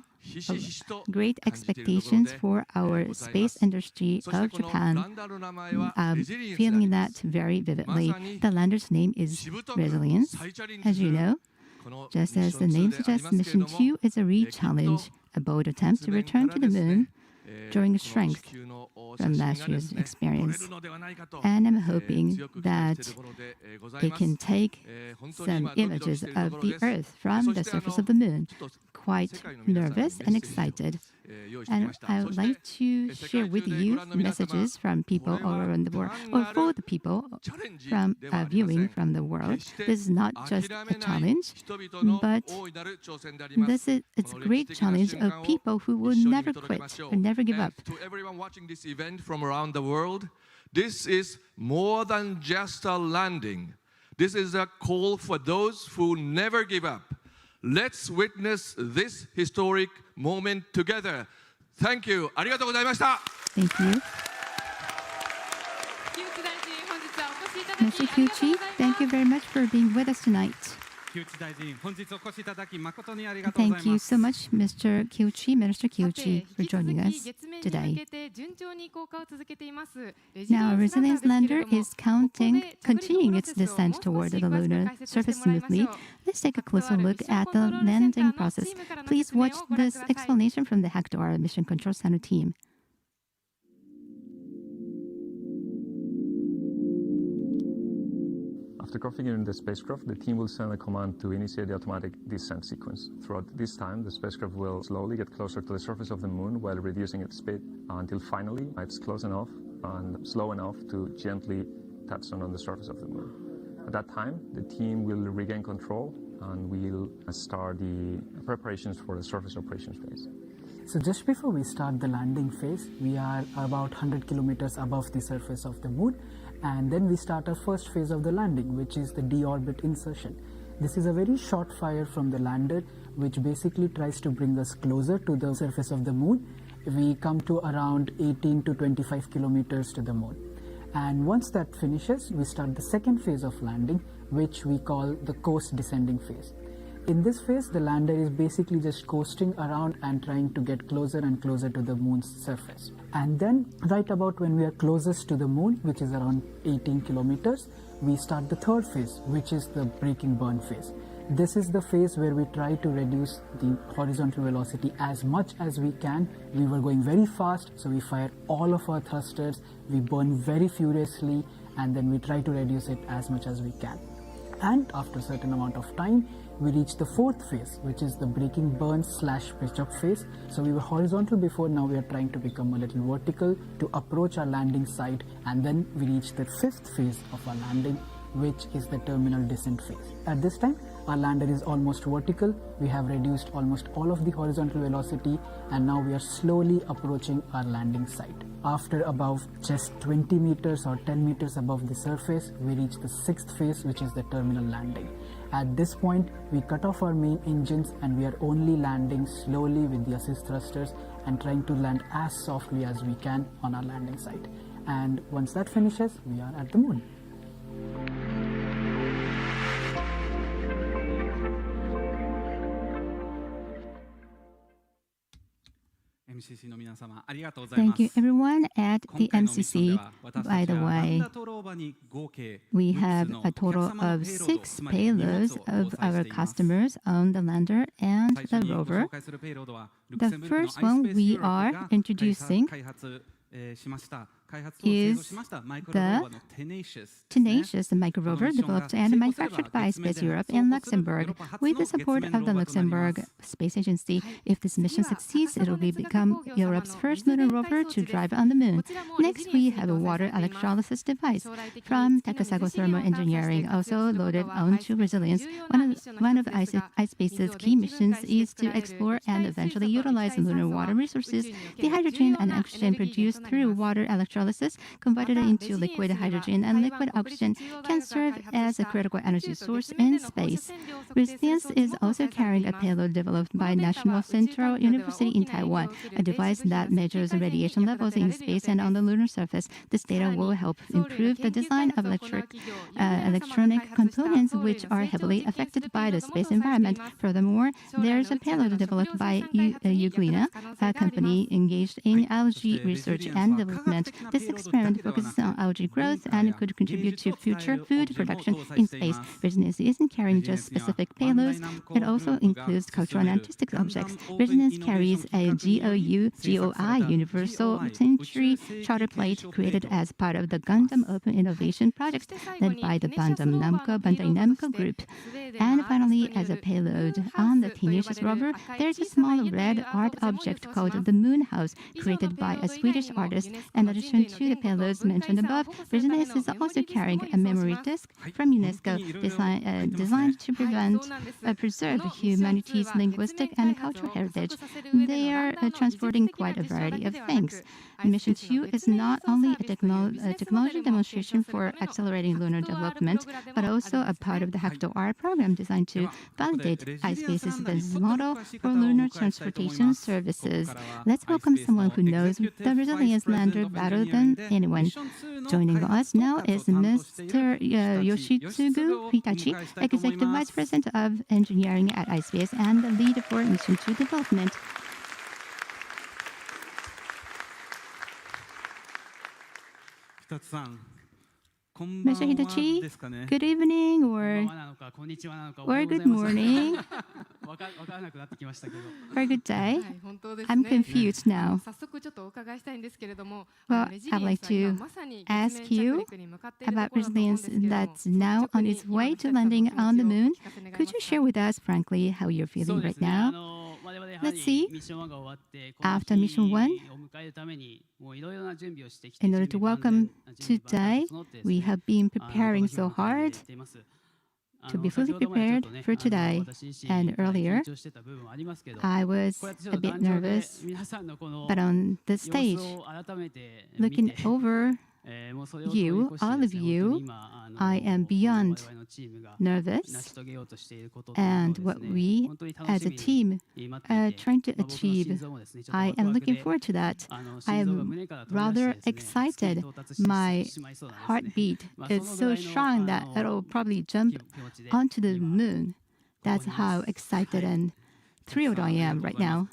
great expectations for our space industry of Japan. I'm feeling that very vividly. The lander's name is Resilience, as you know. Just as the name suggests, Mission 2 is a re-challenge, a bold attempt to return to the moon, drawing strength from last year's experience. And I'm hoping that it can take some images of the Earth from the surface of the moon. Quite nervous and excited. And I would like to share with you messages from people all around the world, or for the people from viewing from the world. This is not just a challenge, but it's a great challenge of people who will never quit or never give up. To everyone watching this event from around the world, this is more than just a landing. This is a call for those who never give up. Let's witness this historic moment together. Thank you. ありがとうございました。 Thank you. Mr. Kyuchi, thank you very much for being with us tonight. Thank you so much, Mr. Kyuchi, Minister Kyuchi, for joining us today. Now, Resilience Lander is continuing its descent toward the lunar surface smoothly. Let's take a closer look at the landing process. Please watch this explanation from the Hakuto-R Mission Control Center team. After configuring the spacecraft, the team will send a command to initiate the automatic descent sequence. Throughout this time, the spacecraft will slowly get closer to the surface of the moon while reducing its speed until finally it's close enough and slow enough to gently touch on the surface of the moon. At that time, the team will regain control and will start the preparations for the surface operations phase. So just before we start the landing phase, we are about 100 kilometers above the surface of the moon. And then we start our first phase of the landing, which is the deorbit insertion. This is a very short fire from the lander, which basically tries to bring us closer to the surface of the moon. We come to around 18 to 25 kilometers to the moon. And once that finishes, we start the second phase of landing, which we call the coast descending phase. In this phase, the lander is basically just coasting around and trying to get closer and closer to the moon's surface. And then, right about when we are closest to the moon, which is around 18 kilometers, we start the third phase, which is the braking burn phase. This is the phase where we try to reduce the horizontal velocity as much as we can. We were going very fast, so we fire all of our thrusters, we burn very furiously, and then we try to reduce it as much as we can. And after a certain amount of time, we reach the fourth phase, which is the braking burn / pitch up phase. So we were horizontal before, now we are trying to become a little vertical to approach our landing site, and then we reach the fifth phase of our landing, which is the terminal descent phase. At this time, our lander is almost vertical. We have reduced almost all of the horizontal velocity, and now we are slowly approaching our landing site. After about just 20 meters or 10 meters above the surface, we reach the sixth phase, which is the terminal landing. At this point, we cut off our main engines and we are only landing slowly with the assist thrusters and trying to land as softly as we can on our landing site. And once that finishes, we are at the moon. Thank you, everyone at the MCC. By the way, we have a total of 6 payloads of our customers on the lander and the rover. The first one we are introducing is the Tenacious micro-rover developed and manufactured by iSPACE Europe and Luxembourg with the support of the Luxembourg Space Agency. If this mission succeeds, it will become Europe's first lunar rover to drive on the moon. Next, we have a water electrolysis device from Takasago Thermal Engineering, also loaded onto Resilience. One of iSPACE's key missions is to explore and eventually utilize lunar water resources. The hydrogen and oxygen produced through water electrolysis electrolysis converted into liquid hydrogen and liquid oxygen can serve as a critical energy source in space. Resilience is also carrying a payload developed by National Central University in Taiwan, a device that measures radiation levels in space and on the lunar surface. This data will help improve the design of electronic components which are heavily affected by the space environment. Furthermore, there's a payload developed by Euglena, a company engaged in algae research and development. This experiment focuses on algae growth and could contribute to future food production in space. Resilience isn't carrying just specific payloads, it also includes cultural and artistic objects. Resilience carries a GOI Universal Century charter plate created as part of the Gundam Open Innovation Project led by the Bandai Namco Group. And finally, as a payload on the Tenacious rover, there's a small red art object called the Moon House, created by a Swedish artist. In addition to the payloads mentioned above, Resilience is also carrying a memory disk from UNESCO designed to preserve humanity's linguistic and cultural heritage. They are transporting quite a variety of things. Mission 2 is not only a technology demonstration for accelerating lunar development, but also a part of the Hakuto-R program designed to validate iSPACE's business model for lunar transportation services. Let's welcome someone who knows the Resilience lander better than anyone. Joining us now is Mr. Yoshitsugu Hitachi, Executive Vice President of Engineering at iSPACE and the lead for Mission 2 development. Mr. Hitachi, good evening or good morning or good day. I'm confused now. Well, I'd like to ask you about Resilience that's now on its way to landing on the moon. Could you share with us, frankly, how you're feeling right now? Let's see. After Mission 1, in order to welcome today, we have been preparing so hard to be fully prepared for today. And earlier, I was a bit nervous, but on the stage, looking over you, all of you, I am beyond nervous. And what we as a team are trying to achieve, I am looking forward to that. I am rather excited. My heartbeat is so strong that it'll probably jump onto the moon. That's how excited and thrilled I am right now.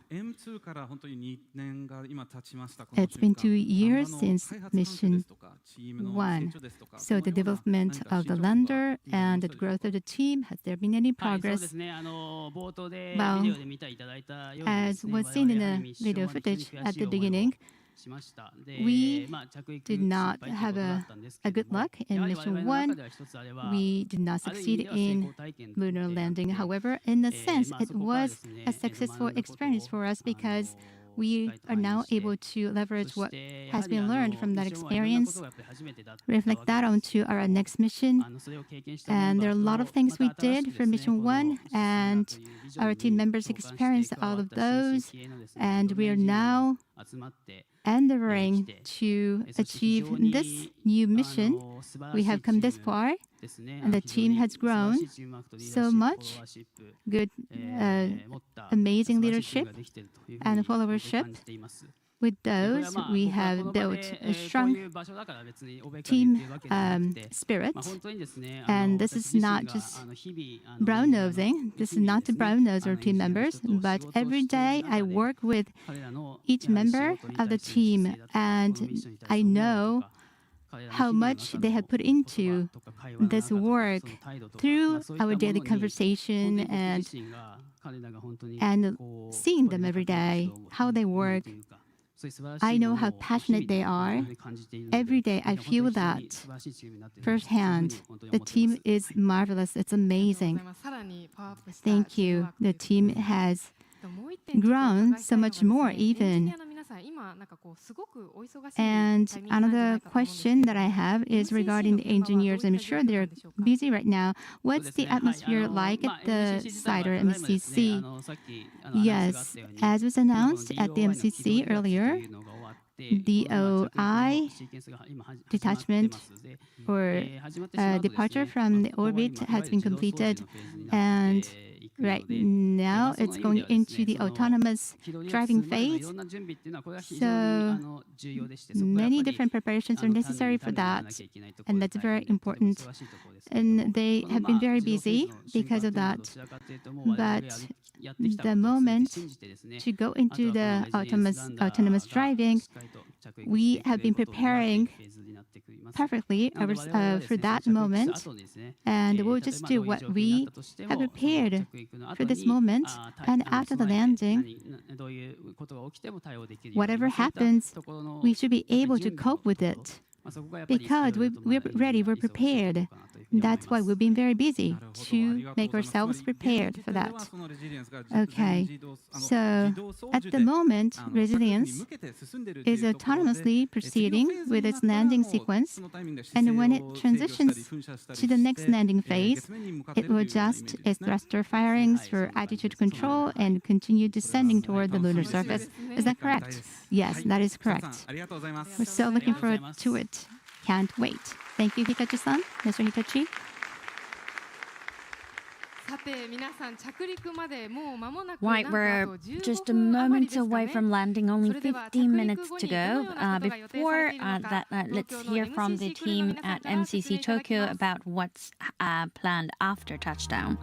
It's been 2 years since Mission 1. So the development of the lander and the growth of the team, has there been any progress? Well, as was seen in the video footage at the beginning, we did not have a good luck in Mission 1. We did not succeed in lunar landing. However, in a sense, it was a successful experience for us because we are now able to leverage what has been learned from that experience, reflect that onto our next mission. And there are a lot of things we did for Mission 1, and our team members experienced all of those. And we are now endeavoring to achieve this new mission. We have come this far, and the team has grown so much. Good, amazing leadership and followership. With those, we have built a strong team spirit. And this is not just brown-nosing. This is not to brown-nose our team members, but every day I work with each member of the team, and I know how much they have put into this work through our daily conversation and seeing them every day, how they work. I know how passionate they are. Every day I feel that firsthand. The team is marvelous. It's amazing. Thank you. The team has grown so much more even. And another question that I have is regarding the engineers. I'm sure they're busy right now. What's the atmosphere like at the site or MCC? Yes, as was announced at the MCC earlier, DOI detachment or departure from the orbit has been completed, and right now it's going into the autonomous driving phase. So many different preparations are necessary for that, and that's very important. And they have been very busy because of that. But the moment to go into the autonomous driving, we have been preparing perfectly for that moment, and we'll just do what we have prepared for this moment. And after the landing, whatever happens, we should be able to cope with it because we're ready, we're prepared. That's why we've been very busy to make ourselves prepared for that. Okay, so at the moment, Resilience is autonomously proceeding with its landing sequence, and when it transitions to the next landing phase, it will adjust its thruster firings for attitude control and continue descending toward the lunar surface. Is that correct? Yes, that is correct. We're so looking forward to it. Can't wait. Thank you, Hitachi-san. Mr. Hitachi. Right, we're just a moment away from landing, only 15 minutes to go. Before that, let's hear from the team at MCC Tokyo about what's planned after touchdown.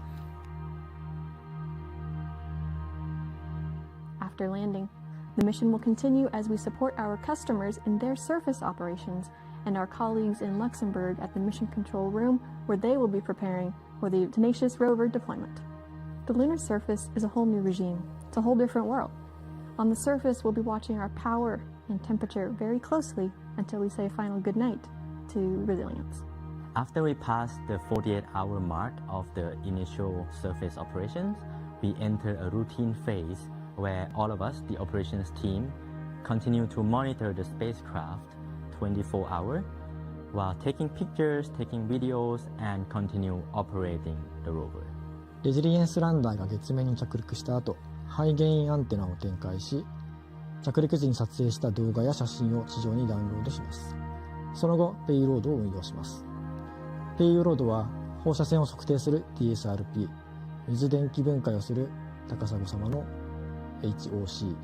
After landing, the mission will continue as we support our customers in their surface operations and our colleagues in Luxembourg at the Mission Control Room, where they will be preparing for the tenacious rover deployment. The lunar surface is a whole new regime. It's a whole different world. On the surface, we'll be watching our power and temperature very closely until we say a final goodnight to Resilience. After we pass the 48-hour mark of the initial surface operations, we enter a routine phase where all of us, the operations team, continue to monitor the spacecraft 24 hours while taking pictures, taking videos, and continue operating the rover. レジリエンスランダーが月面に着陸した後、ハイゲインアンテナを展開し、着陸時に撮影した動画や写真を地上にダウンロードします。その後、ペイロードを運用します。ペイロードは放射線を測定する DSRP、水電気分解をする高砂様の HOC、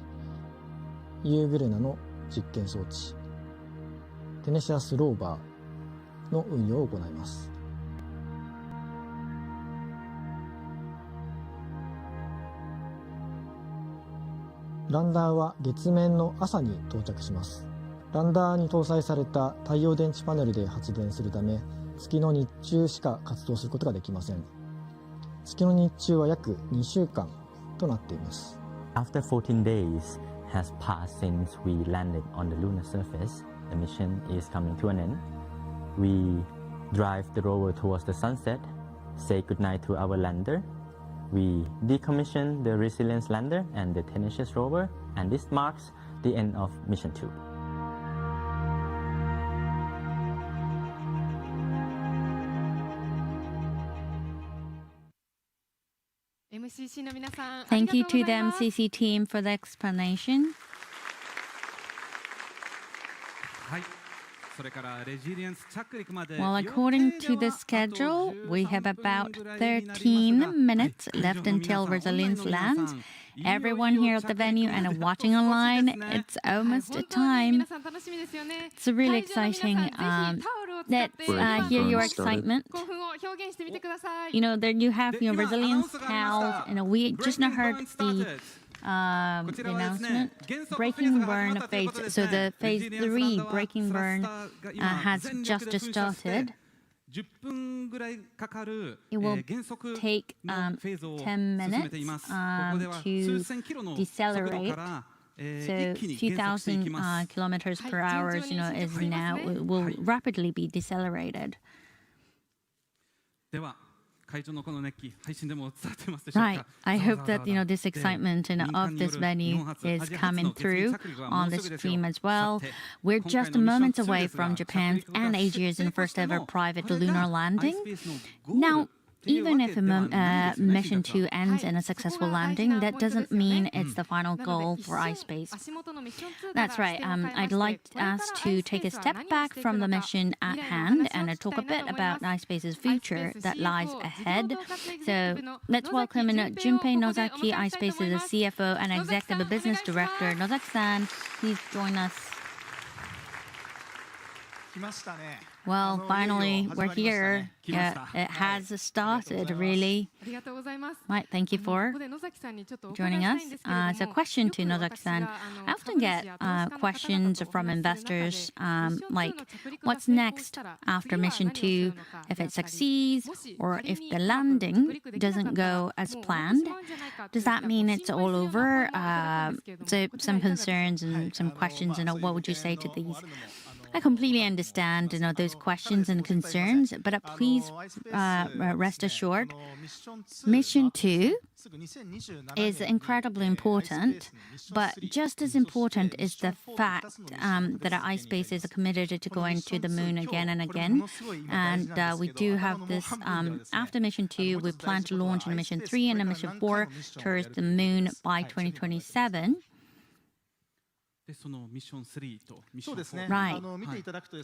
ユーグレナの実験装置、テネシアスローバーの運用を行います。ランダーは月面の朝に到着します。ランダーに搭載された太陽電池パネルで発電するため、月の日中しか活動することができません。月の日中は約2週間となっています。After 14 days has passed since we landed on the lunar surface, the mission is coming to an end. We drive the rover towards the sunset, say goodnight to our lander. We decommission the Resilience lander and the tenacious rover, and this marks the end of mission 2. Thank you to the MCC team for the explanation. Well, according to the schedule, we have about 13 minutes left until Resilience lands. Everyone here at the venue and watching online, it's almost time. It's really exciting. Let's hear your excitement. You know, there you have your Resilience towels, and we just now heard the announcement. Braking burn phase. So the phase 3 braking burn has just started. It will take 10 minutes to decelerate. So 2,000 kilometers per hour, you know, is now will rapidly be decelerated. Right. I hope that, you know, this excitement of this venue is coming through on the stream as well. We're just moments away from Japan's and Asia's first ever private lunar landing. Now, even if mission 2 ends in a successful landing, that doesn't mean it's the final goal for iSPACE. That's right. I'd like us to take a step back from the mission at hand and talk a bit about iSPACE's future that lies ahead. So let's welcome Junpei Nozaki, iSPACE's CFO and Executive Business Director. Nozaki-san, please join us. Well, finally, we're here. Yeah, it has started, really. Right, thank you for joining us. So, question to Nozaki-san. I often get questions from investors like, what's next after mission 2? If it succeeds or if the landing doesn't go as planned, does that mean it's all over? So, some concerns and some questions, what would you say to these? I completely understand, those questions and concerns, but please rest assured, Mission 2 is incredibly important, but just as important is the fact that our iSPACE is committed to going to the moon again and again. And we do have this, after Mission 2, we plan to launch in Mission 3 and Mission 4 towards the moon by 2027. Right.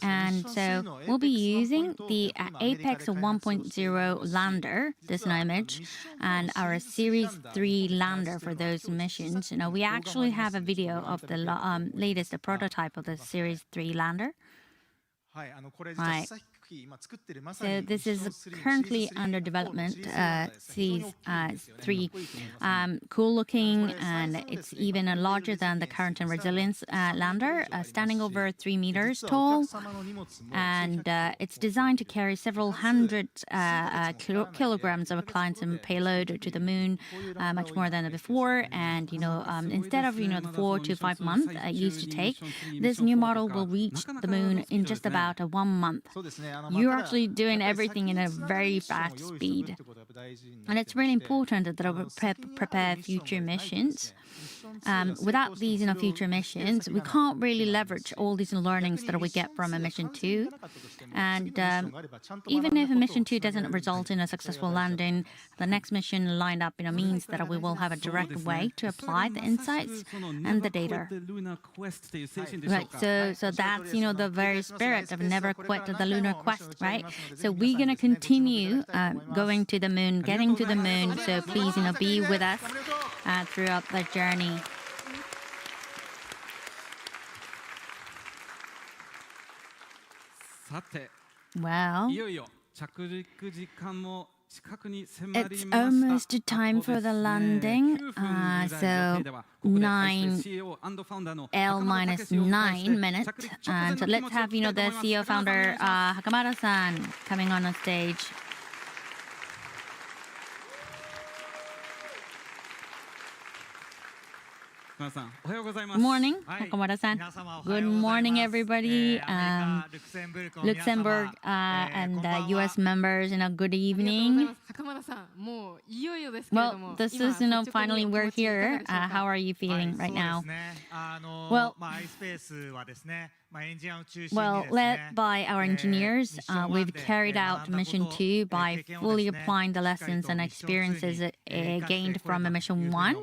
And so we'll be using the Apex 1.0 lander, this image, and our Series 3 lander for those missions. We actually have a video of the latest prototype of the Series 3 lander. Right. So this is currently under development, Series 3. Cool looking, and it's even larger than the current and resilience lander, standing over 3 meters tall. And it's designed to carry several hundred kilograms of clients and payload to the moon, much more than before. And, instead of, the 4 to 5 months it used to take, this new model will reach the moon in just about 1 month. You're actually doing everything in a very fast speed. And it's really important that we prepare future missions. Without these future missions, we can't really leverage all these learnings that we get from a Mission 2. And even if a Mission 2 doesn't result in a successful landing, the next mission lined up means that we will have a direct way to apply the insights and the data. Right, so that's the very spirit of never quit the lunar quest, right? So we're going to continue going to the moon, getting to the moon, so please be with us throughout the journey. Well, it's almost time for the landing, so 9L-9 minutes. And so let's have, the CEO founder, Hakamada-san, coming on stage. Good morning, Hakamada-san. Good morning, everybody. Luxembourg and US members, good evening. Well, this is, finally we're here. How are you feeling right now? Well, led by our engineers, we've carried out Mission 2 by fully applying the lessons and experiences gained from Mission 1.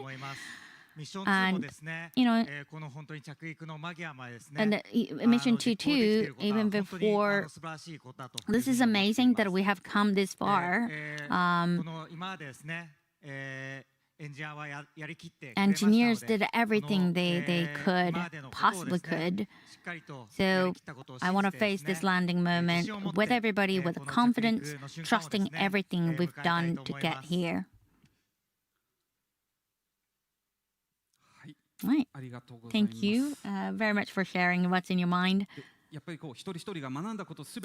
And, and Mission 2 too, even before, this is amazing that we have come this far. Engineers did everything they possibly could. So I want to face this landing moment with everybody with confidence, trusting everything we've done to get here. Right. Thank you very much for sharing what's in your mind.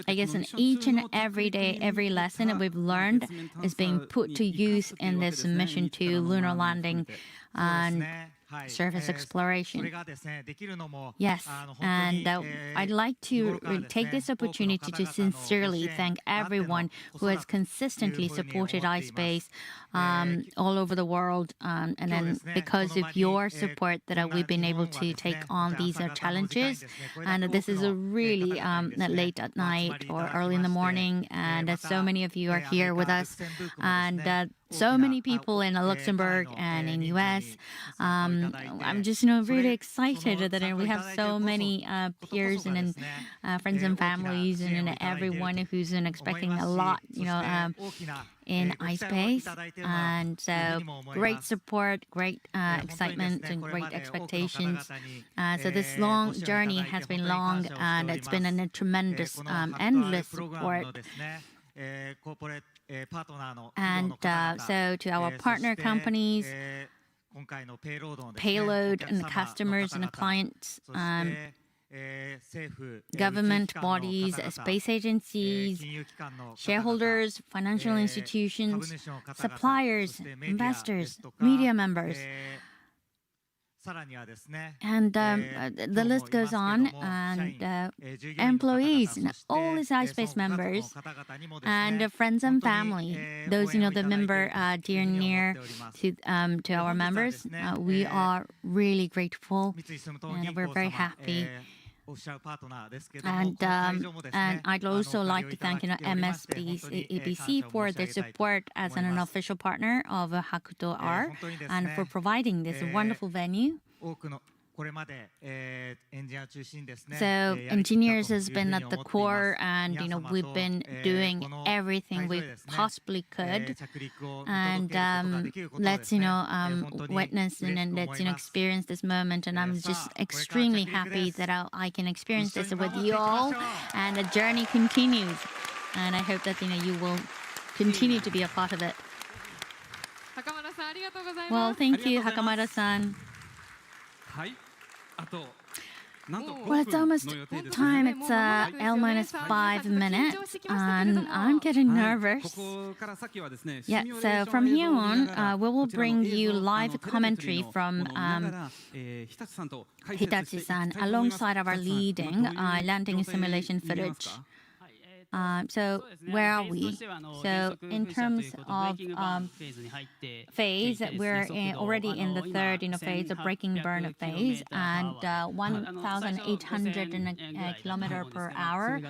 I guess in each and every day, every lesson that we've learned is being put to use in this Mission 2 lunar landing. And surface exploration. Yes, and I'd like to take this opportunity to sincerely thank everyone who has consistently supported iSPACE all over the world, and then because of your support that we've been able to take on these challenges. And this is a really late at night or early in the morning, and so many of you are here with us, and so many people in Luxembourg and in US. I'm just really excited that we have so many peers and friends and families and everyone who's expecting a lot, in iSPACE. And so great support, great excitement, and great expectations. So this long journey has been long, and it's been a tremendous, endless support. And so to our partner companies, Payload and the customers and the clients, government bodies, space agencies, shareholders, financial institutions, suppliers, investors, media members. And the list goes on, and employees, and all these iSPACE members, and friends and family, those the member dear and near to our members. We are really grateful, and we're very happy. And I'd also like to thank MSBC for their support as an official partner of Hakuto-R, and for providing this wonderful venue. So engineers has been at the core, and we've been doing everything we possibly could, and let's witness and let's experience this moment. And I'm just extremely happy that I can experience this with you all, and the journey continues, and I hope that you will continue to be a part of it. Well, thank you, Hakamada-san. Well, it's almost time. It's L-5 minutes, and I'm getting nervous. Yeah, so from here on, we will bring you live commentary from Hitachi-san alongside our leading landing simulation footage. So where are we? So in terms of phase, we're already in the third phase, the braking burn phase, and 1,800 kilometers per hour.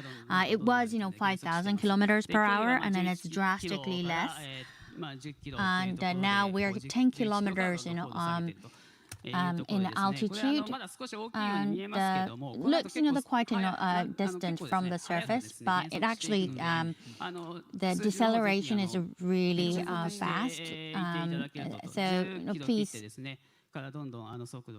It was 5,000 kilometers per hour, and then it's drastically less. And now we're 10 kilometers in altitude, and looks quite distant from the surface, but it actually the deceleration is really fast. So please.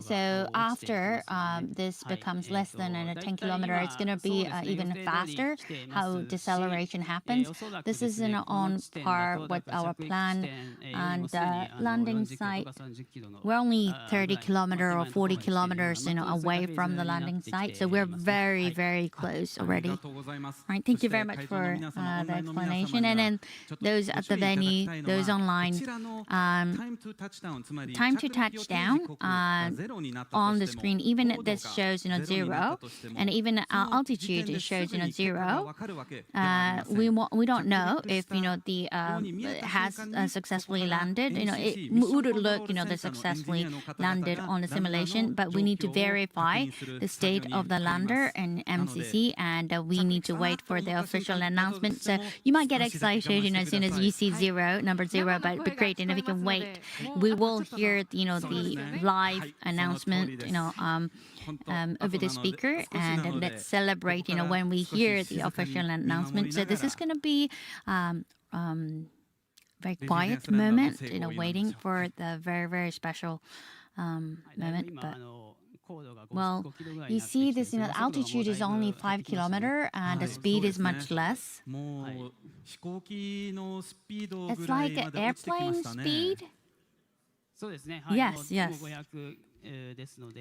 So after this becomes less than 10 kilometers, it's going to be even faster how deceleration happens. This is on par with our plan, and landing site, we're only 30 kilometers or 40 kilometers away from the landing site, so we're very, very close already. All right, thank you very much for the explanation. And then those at the venue, those online, time to touch down on the screen, even this shows 0, and even altitude shows 0. We don't know if the has successfully landed. It would look the successfully landed on the simulation, but we need to verify the state of the lander and MCC, and we need to wait for the official announcement. So you might get excited as soon as you see number 0, but it'd be great, and if you can wait, we will hear the live announcement over the speaker, and let's celebrate when we hear the official announcement. So this is going to be very quiet moment, waiting for the very, very special moment. But well, you see this, altitude is only 5 kilometers, and the speed is much less. It's like an airplane speed. Yes, yes.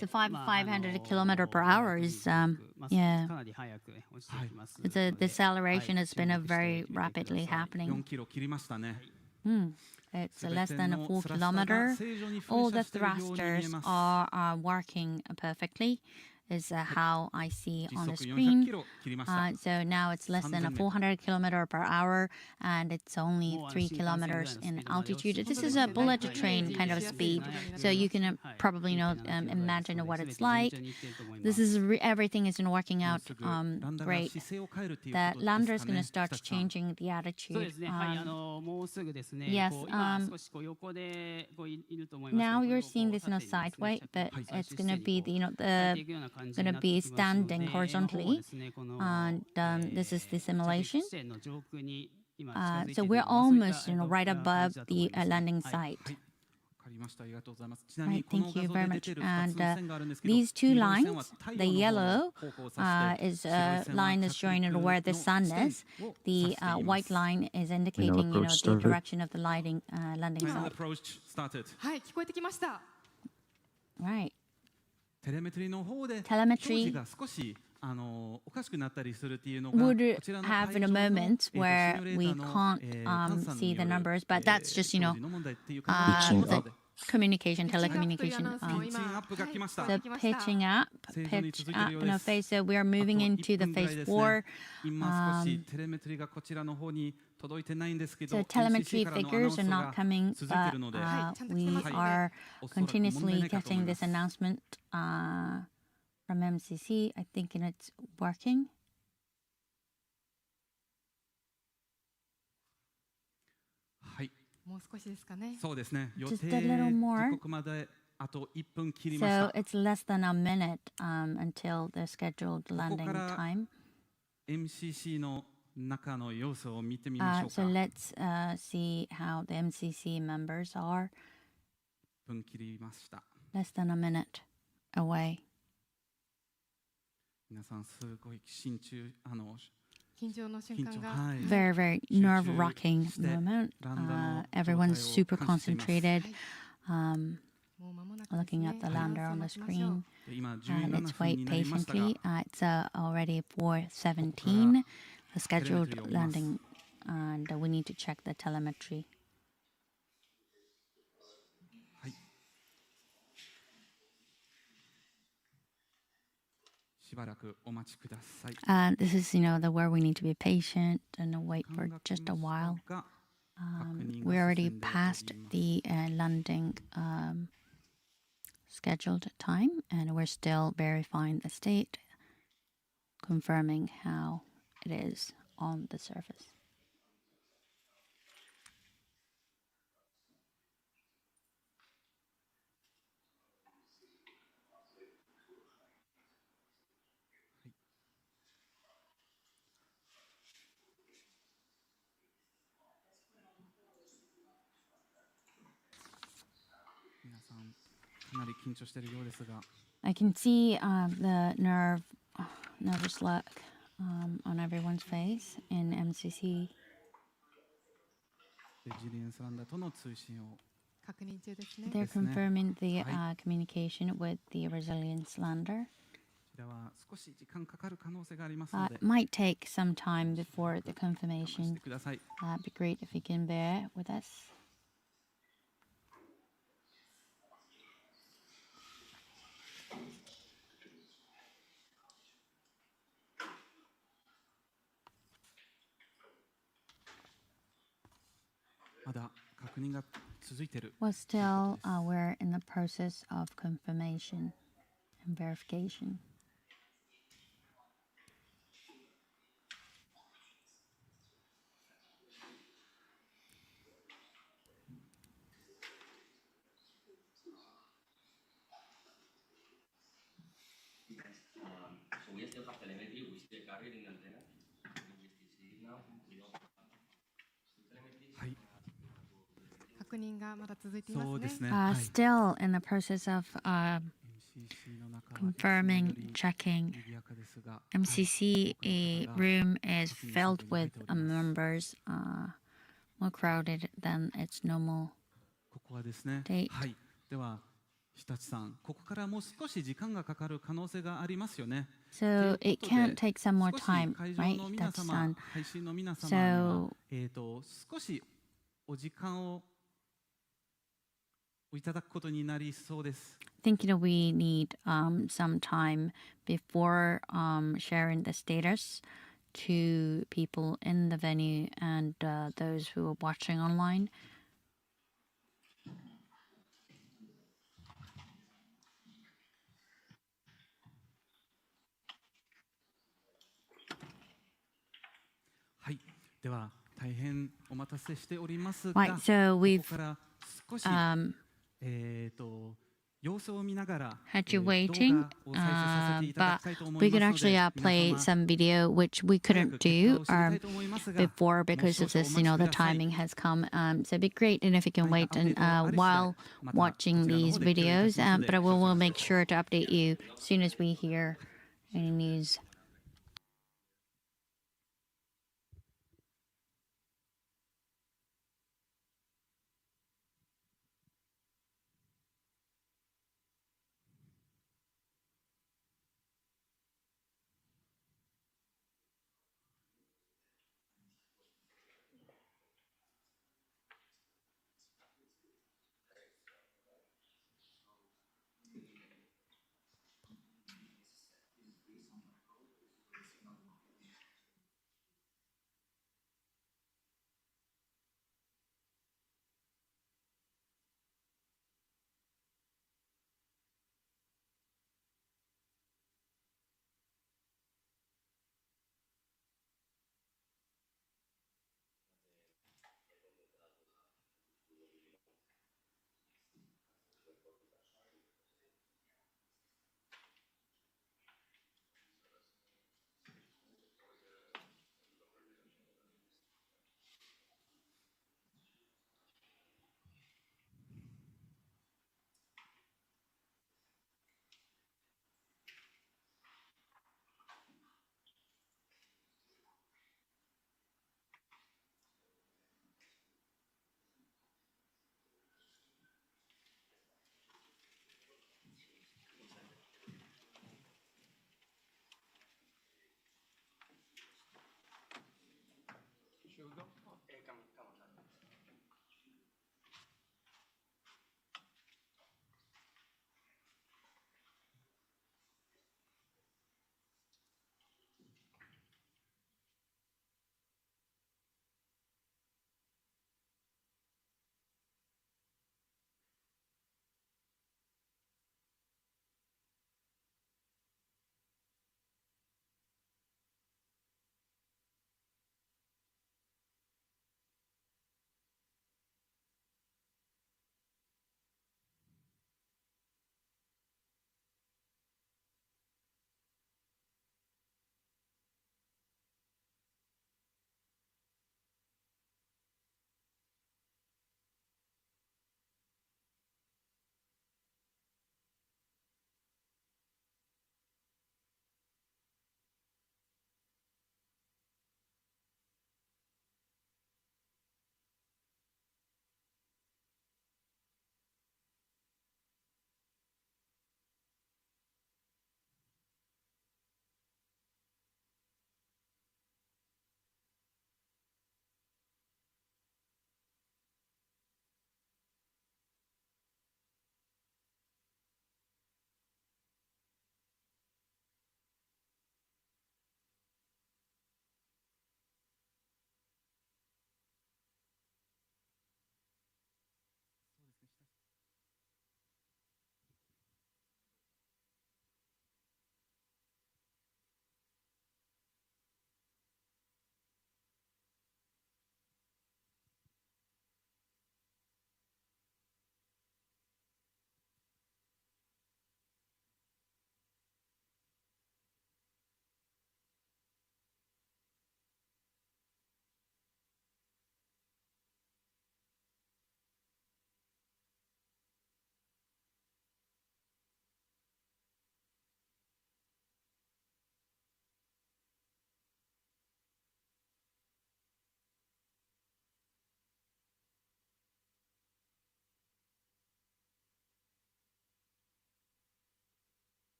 So 500 kilometers per hour is, yeah. The deceleration has been very rapidly happening. It's less than a 4 kilometer. All the thrusters are working perfectly, is how I see on the screen. So now it's less than a 400 kilometer per hour, and it's only 3 kilometers in altitude. This is a bullet train kind of speed, so you can probably imagine what it's like. This is everything is working out great. The lander is going to start changing the attitude. Yes. Now you're seeing this sideways, but it's going to be going to be standing horizontally, and this is the simulation. So we're almost right above the landing site. Right, thank you very much. And these two lines, the yellow line is showing where the sun is. The white line is indicating the direction of the landing site. Right. Telemetry would have in a moment where we can't see the numbers, but that's just the telecommunication. So pitch up phase. So we are moving into the phase 4. So telemetry figures are not coming, but we are continuously getting this announcement from MCC. I think it's working. Just a little more. So it's less than a minute until the scheduled landing time. So let's see how the MCC members are. Less than a minute away. Very, very nerve-wracking moment. Everyone's super concentrated, looking at the lander on the screen. Let's wait patiently. It's already 4:17, the scheduled landing, and we need to check the telemetry. This is, where we need to be patient and wait for just a while. We already passed the landing scheduled time, and we're still verifying the state, confirming how it is on the surface. I can see the nervous look on everyone's face in MCC. They're confirming the communication with the resilience lander. It might take some time before the confirmation. It'd be great if you can bear with us. Well, still, we're in the process of confirmation and verification. So we still have telemetry, we still carry the antenna. We still see it now. Still in the process of confirming, checking. MCC room is filled with members, more crowded than its normal date. So it can take some more time, right, Hitachi-san? So お時間をいただくことになりそうです。I think we need some time before sharing the status to people in the venue and those who are watching online. Right, so we've had you waiting, but we could actually play some video, which we couldn't do before because of this, the timing has come. So it'd be great and if you can wait and while watching these videos, but we'll make sure to update you as soon as we hear any news.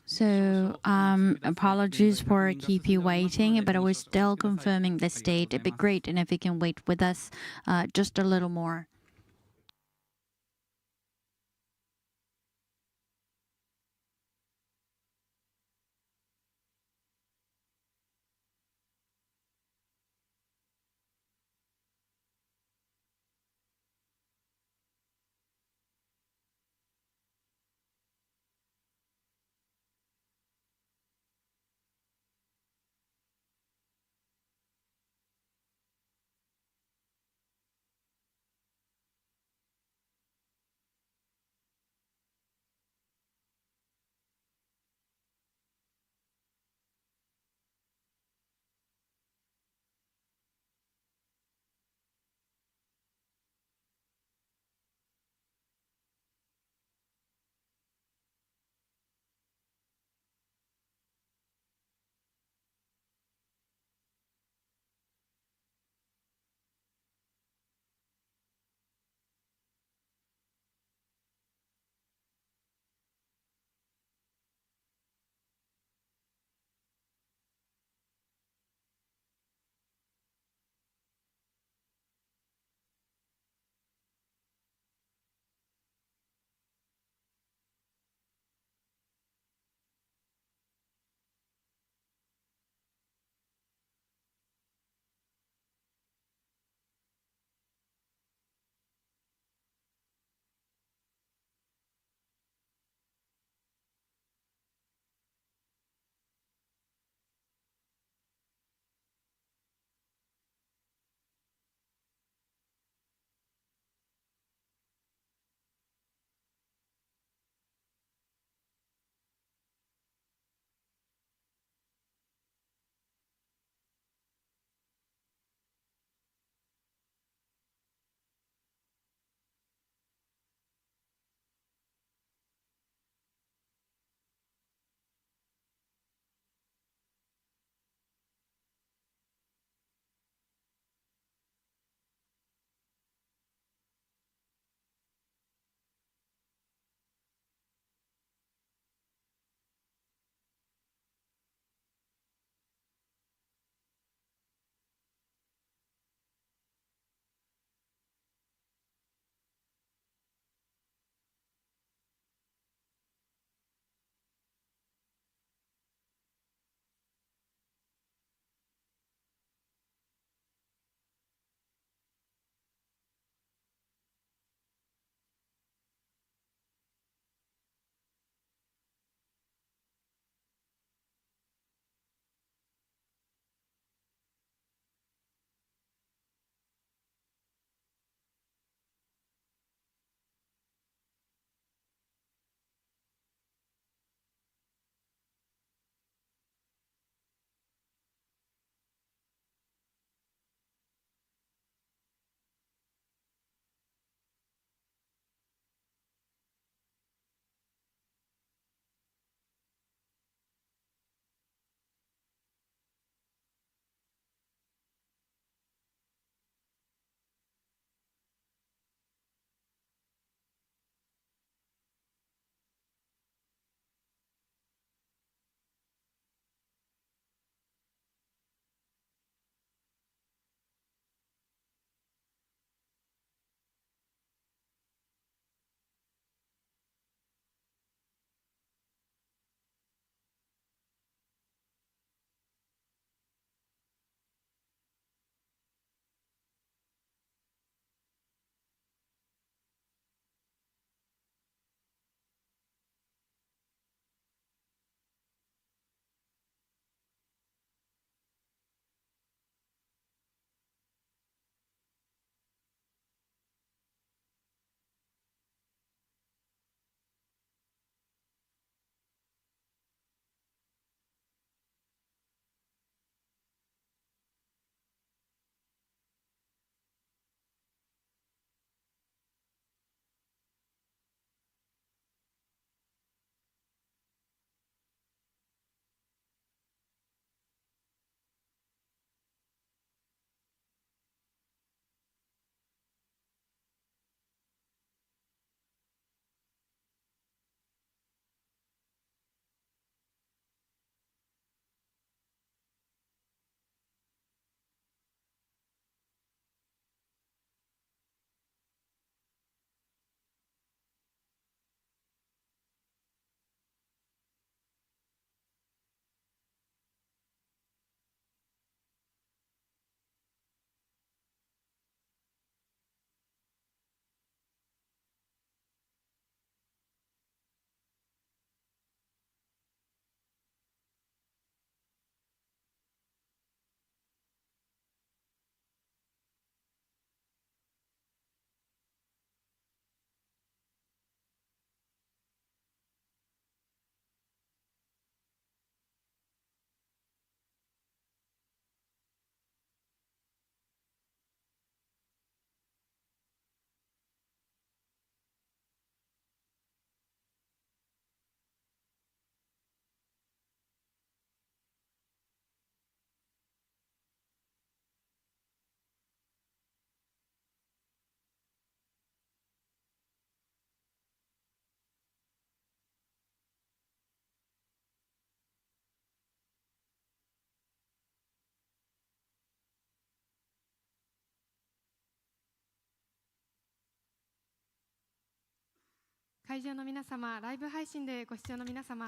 So, apologies for keep you waiting, but we're still confirming the state. It'd be great, and if you can wait with us just a little more.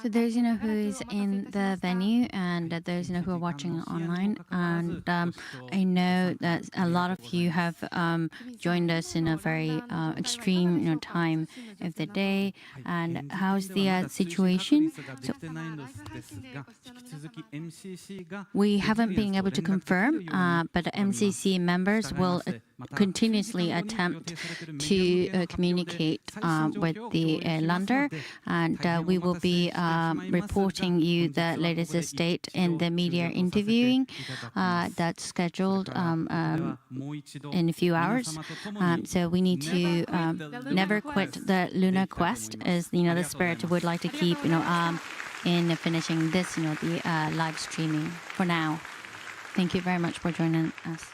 So those who is in the venue and those who are watching online, and I know that a lot of you have joined us in a very extreme time of the day. And how's the situation? So we haven't been able to confirm, but MCC members will continuously attempt to communicate with the lander, and we will be reporting you the latest state in the media interviewing that's scheduled in a few hours. So we need to never quit the lunar quest, is the spirit we'd like to keep in finishing this the live streaming for now. Thank you very much for joining us.